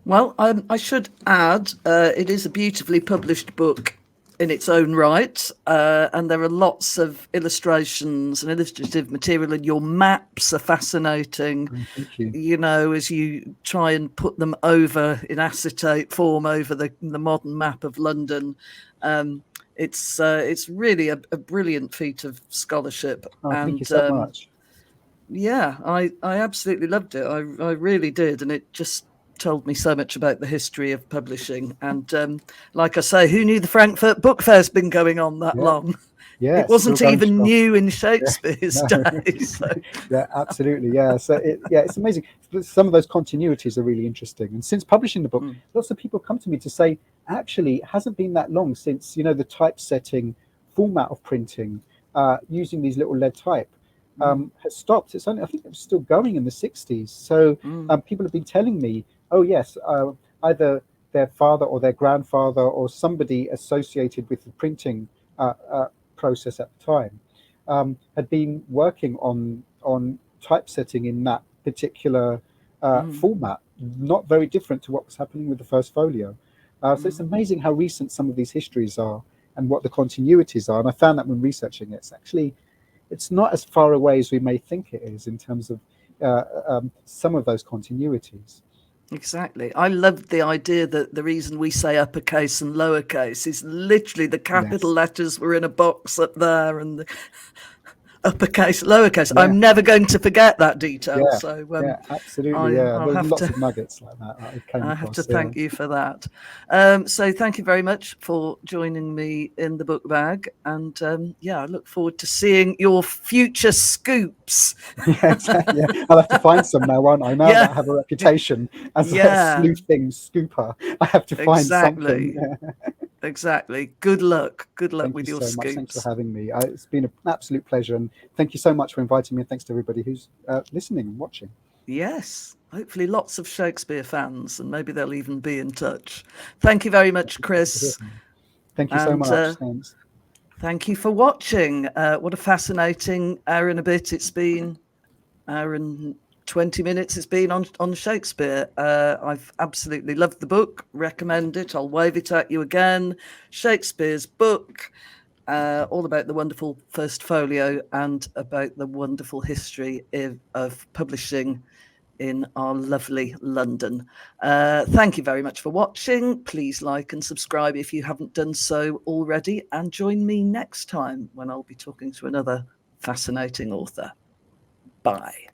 Well, I should add, it is a beautifully published book in its own right, and there are lots of illustrations and illustrative material, and your maps are fascinating. Thank you. As you try and put them over in acetate form over the modern map of London. It's really a brilliant feat of scholarship. Thank you so much. Yeah, I absolutely loved it. I really did, and it just told me so much about the history of publishing. And like I say, who knew the Frankfurt Book Fair's been going on that long? Yeah, it wasn't even new in Shakespeare's days. So. Yeah, absolutely. Yeah, so it's amazing. Some of those continuities are really interesting. And since publishing the book, lots of people come to me to say, actually, it hasn't been that long since the typesetting format of printing using these little lead type has stopped. It's only, I think it was still going in the 60s. So people have been telling me, oh yes, either their father or their grandfather or somebody associated with the printing process at the time had been working on typesetting in that particular format, not very different to what was happening with the First Folio. So it's amazing how recent some of these histories are and what the continuities are. And I found that when researching it, it's not as far away as we may think it is in terms of some of those continuities. Exactly. I love the idea that the reason we say uppercase and lowercase is literally the capital letters were in a box up there and the uppercase, lowercase. I'm never going to forget that detail. So absolutely. There's lots of nuggets like that I came I across. have to thank you for that. So thank you very much for joining me in the book bag. And I look forward to seeing your future scoops. I'll have to find some now, won't I? Now that I have a reputation as a sleuthing scooper, I have to find something. Exactly. Good luck. Good luck with your scoops. Much. Thanks for having me. It's been an absolute pleasure. And thank you so much for inviting me. And thanks to everybody who's listening and watching. Yes. Hopefully lots of Shakespeare fans, and maybe they'll even be in touch. Thank you very much, Chris. Thank you so much. Thanks. Thank you for watching. What a fascinating hour and a bit it's been. Hour and 20 minutes it's been on Shakespeare. I've absolutely loved the book. Recommend it. I'll wave it at you again. Shakespeare's book, all about the wonderful First Folio and about the wonderful history of publishing in our lovely London. Thank you very much for watching. Please like and subscribe if you haven't done so already, and join me next time when I'll be talking to another fascinating author. Bye.